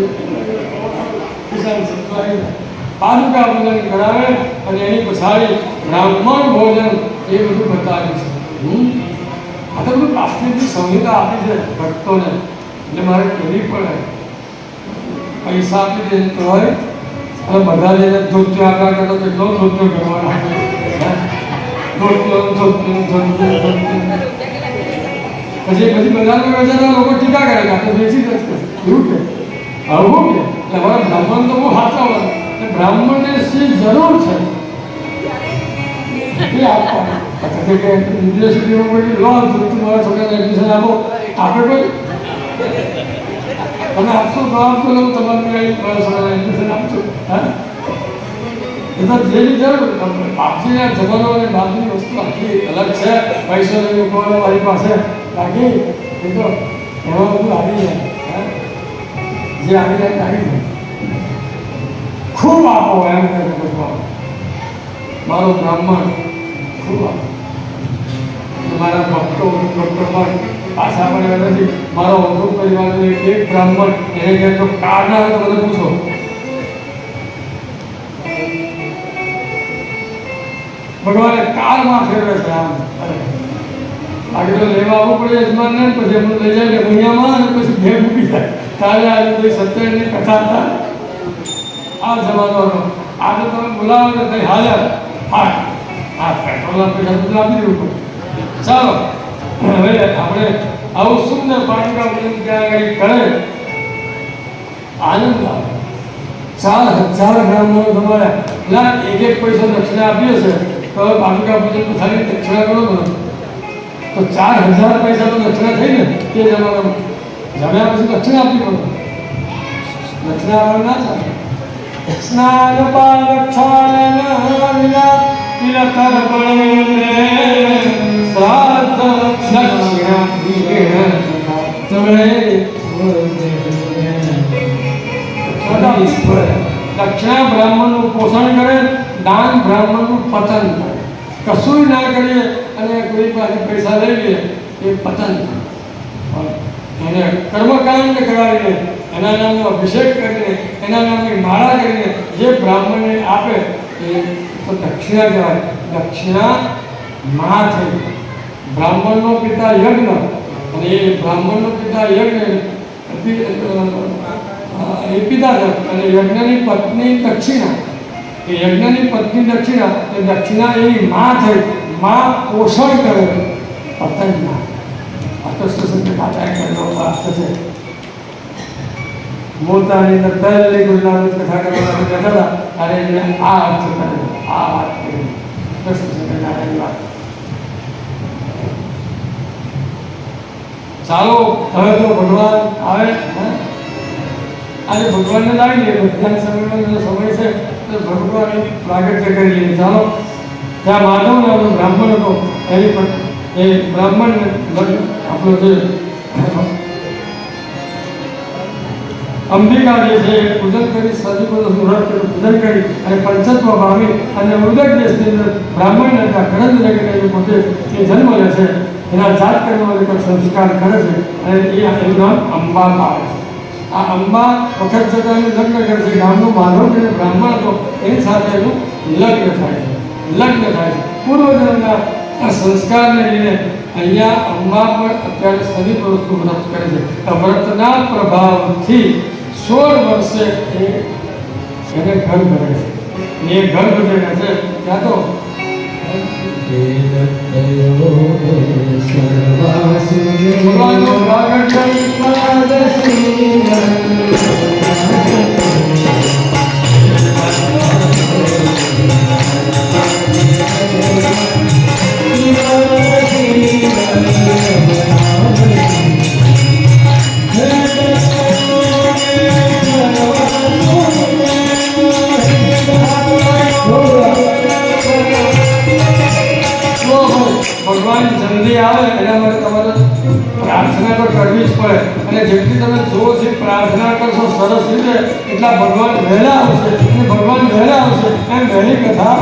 [SPEAKER 1] કિસાન સીધું આવી જાય, પાદુકા પૂજન કરાવે અને એની પછાડી બ્રાહ્મણ ભોજન એ બધું બતાવ્યું છે. આ તો બધું કાશ્મીરની સંહિતા આપી છે ભક્તોને, એટલે મારે કહેવી પડે. પૈસા આપી દે તો હોય અને બધા જઈને ધોત્યો આપણા કરતો કેટલો ધોત્યો કરવાનો. પછી બધાને વેચાતા લોકો ટીકા કરે કે આપણે બેસી જશે એવું કે આવું કે તમારા બ્રાહ્મણ તો બહુ સાચા હોય. બ્રાહ્મણને શી જરૂર છે એ આપવાનું. યુનિવર્સિટીમાં કોઈ લો તમારા છોકરાને એડમિશન આપો, આપણે કોઈ તમે આપશો તો આપશો ને તમારે એડમિશન આપશો. હા એ તો જેની જરૂર. બાપજીના જમાનો અને બાપજીની વસ્તુ આખી અલગ છે. પૈસો લઈ મૂકવાનો મારી પાસે બાકી એ તો એમાં બધું આવી જાય. જે આવી જાય આવી જાય. ખૂબ આપો એમ કહે ભગવાન. મારો બ્રાહ્મણ ખૂબ આપો. મારા ભક્તો પણ પાછા પડ્યા નથી. મારો અનુભવ પરિવારનો એક બ્રાહ્મણ એને કહે તો કારના હોય તો મને પૂછો. ભગવાને કારમાં ફેરવે છે આમ. બાકી તો લેવા આવવું પડે યજમાનને, પછી એમનું લઈ જાય દુનિયામાં અને પછી ઘેર મૂકી જાય. તારે આજે કોઈ સત્યની કથા હતા આ જમાનો. આજે તમે બોલાવો તો કંઈ હાજર. હા પેટ્રોલના પૈસા બધું આપી દેવું પડે. ચાલો હવે આપણે આવું સુંદર પાટકા પૂજન ત્યાં આગળ કરે આનંદ આવે. 4000 બ્રાહ્મણો તમારે એક પૈસો દક્ષિણા આપી હશે તો પાટકા પૂજન ખાલી દક્ષિણા કરો કરો તો 4000 પૈસા તો દક્ષિણા થઈ ને તે જમાનામાં. જમ્યા પછી દક્ષિણા આપવી પડે. દક્ષિણા આપવા ના ચાલે. સ્નાન પાલક્ષાલન વિના તિલકર બળને શ્રાદ્ધ દક્ષિણા વિગેણ તમણે દક્ષિણા બ્રાહ્મણનું પોષણ કરે, દાન બ્રાહ્મણનું પતન કરે. કશું ના કરીએ અને કોઈ પાસે પૈસા લઈ લઈએ એ પતન થાય. એને કર્મકાંડ કરાવીને એના નામનો અભિષેક કરીને એના નામની માળા કરીને જે બ્રાહ્મણને આપે એ તો દક્ષિણા કહેવાય. દક્ષિણા માં થઈ. બ્રાહ્મણનો પિતા યજ્ઞ અને એ બ્રાહ્મણનો પિતા યજ્ઞ એ પિતા અને યજ્ઞની પત્ની દક્ષિણા. એ યજ્ઞની પત્ની દક્ષિણા એ દક્ષિણા એની માં થઈ. માં પોષણ કરે પતનના. અતસ્ત ખાતા કરવાનો પ્રાપ્ત છે. મોતાની અંદર પહેલી ગુરુનાનક કથા કરવાની બેઠા હતા અને એમને આ અર્થ કર્યો, આ વાત કરી કૃષ્ણ વાત. ચાલો હવે તો ભગવાન આવે. આજે ભગવાનને લાવી લઈએ. મધ્યાહન સમયનો સમય છે તો ભગવાન પ્રાગટ્ય કરી લઈએ. ચાલો ત્યાં માધવ નામનો બ્રાહ્મણ હતો. એની પર એ બ્રાહ્મણને આપણો જે અંબિકા જે છે પૂજન કરી સદીપુરુષ મુહૂર્ત પૂજન કરી અને પંચત્વ પામી અને ઉદક દેશની અંદર બ્રાહ્મણને ત્યાં કરંજ લઈને પોતે એ જન્મ લે છે. એના જાત કર્મ સંસ્કાર કરે છે અને એનું નામ અંબા પાડે છે. આ અંબા વખત જતાં લગ્ન કરે છે. ગામનું માધવ જે બ્રાહ્મણ હતો એની સાથે એનું લગ્ન થાય છે. પૂર્વજન્મના આ સંસ્કારને લઈને અહીંયા અંબા પણ અત્યારે સદીપુરુષનું વ્રત કરે છે. આ વ્રતના પ્રભાવથી 16 વર્ષે એને ગર્ભ રહે છે. એ ગર્ભ જે રહે છે ત્યાં તો ભગવાનનો પ્રાગટ્ય પ્રાર્થના તો કરવી જ પડે અને જેટલી તમે જોરથી પ્રાર્થના કરશો સરસ રીતે એટલા ભગવાન વહેલા આવશે અને ભગવાન વહેલા આવશે એમ વહેલી કથા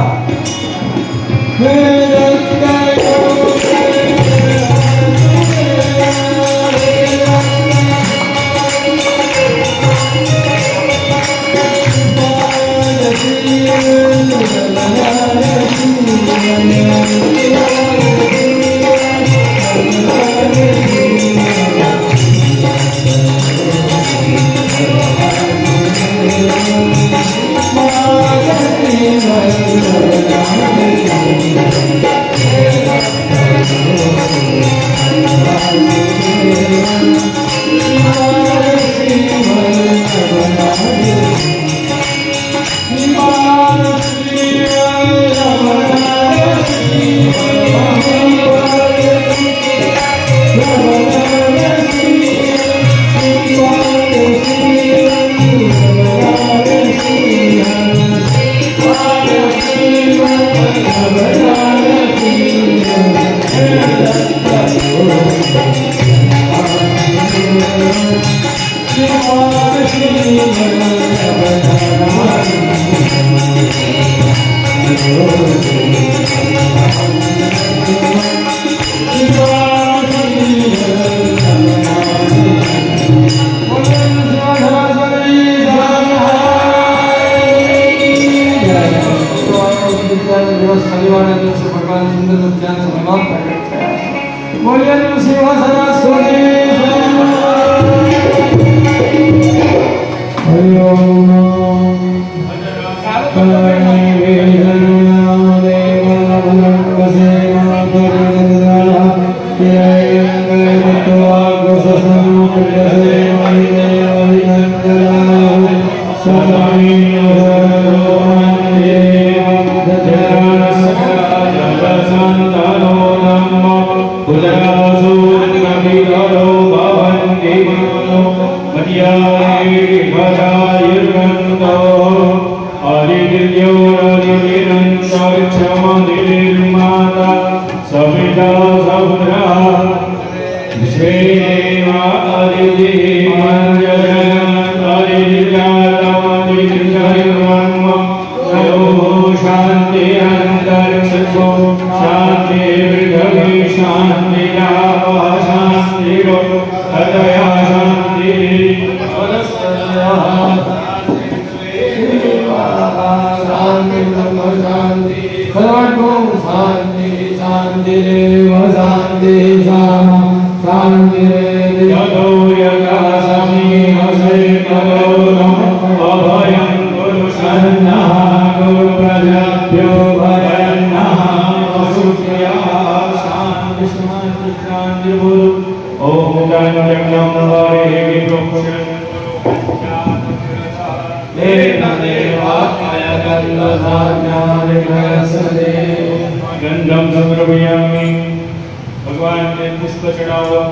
[SPEAKER 1] શનિવારના દિવસે ભગવાન સુંદર ધ્યાન સમાપ્ત પ્રગટ થયા બોલીએ નરસિંહ સરસ્વતી गंधम समर्पयामि भगवान ने पुष्प चढ़ाओ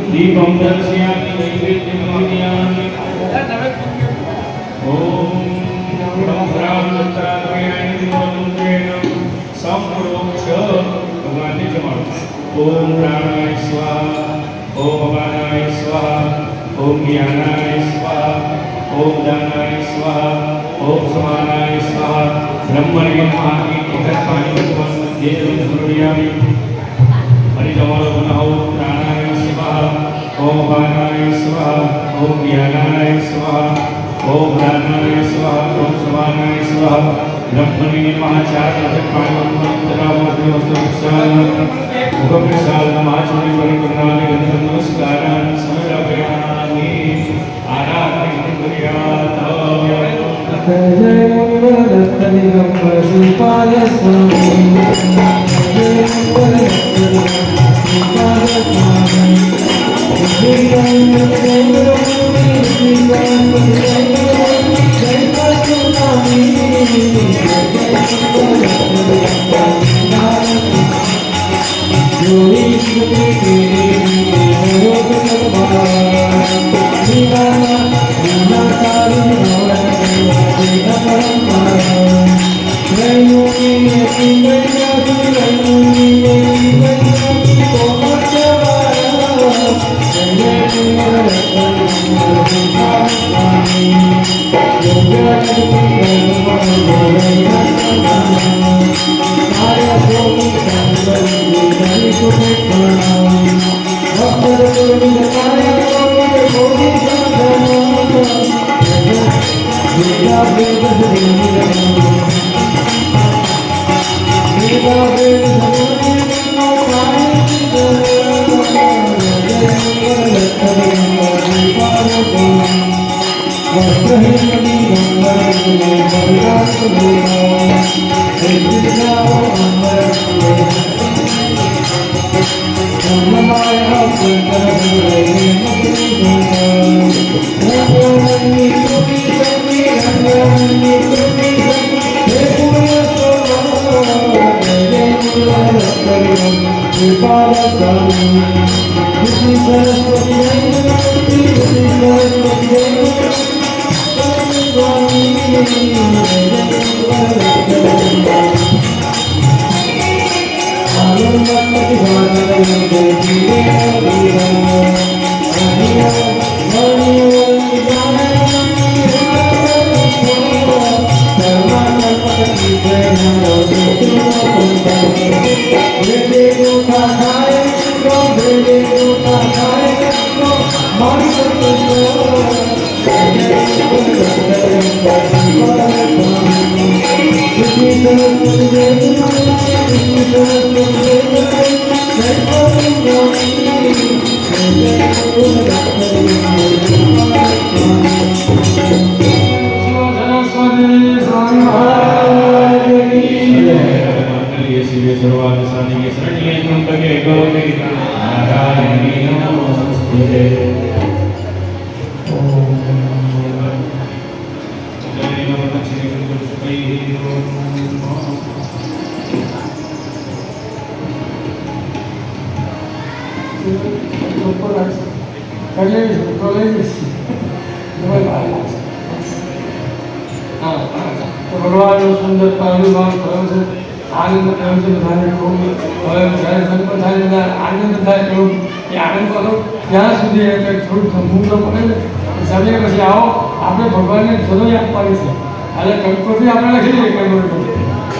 [SPEAKER 1] दीपं दर्शयामि नैवेद्यं नैवेद्यामि ओम ब्रह्मरामत्रात्रेण संप्रोक्ष भगवान ने जमाड़ो ओम प्राणाय स्वाहा ओम अपानाय स्वाहा ओम ज्ञानाय स्वाहा ओम दानाय स्वाहा ओम समानाय स्वाहा ब्रह्मणे नमः इति पाणि देवं समर्पयामि परिजमालो पुनः ओम प्राणाय स्वाहा ओम अपानाय स्वाहा ओम ज्ञानाय स्वाहा ओम दानाय स्वाहा ओम समानाय स्वाहा ब्रह्मणे नमः चार मुखप्रसाद नमाचुनि परिपूर्णानि गन्धं नमस्कारान् समर्पयामि आराधनं कुर्यात्
[SPEAKER 2] जय मंगलदत्तनिगम श्रीपाद स्वामी जय मंगलदत्तनिगम श्रीपाद स्वामी
[SPEAKER 1] ભગવાનનો સુંદર અનુભવ થયો છે, આનંદ થયો છે બધાને ખૂબ. હવે જ્યારે સંપન્ન થાય બધા આનંદ થાય એવું એ આનંદ કરો ત્યાં સુધી થોડું થંભું તો પડે ને સમય પછી આવો આપણે ભગવાનને જનોઈ આપવાની છે. એટલે કંકોત્રી આપણે લખી દઈએ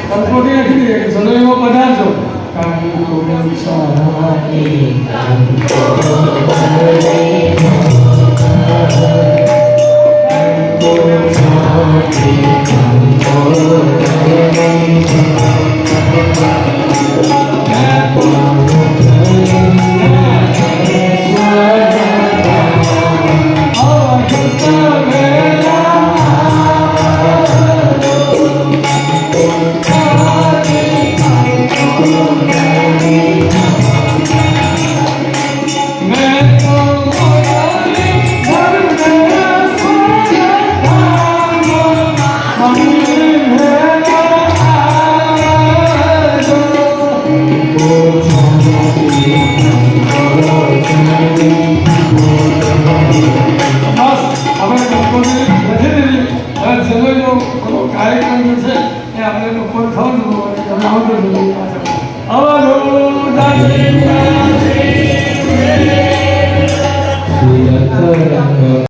[SPEAKER 1] કંકોત્રી લખી દઈએ કે જનોઈમાં પધારજો. કાર્યક્રમ છે એ આપણે લોકો થવાનું તમે આવજો.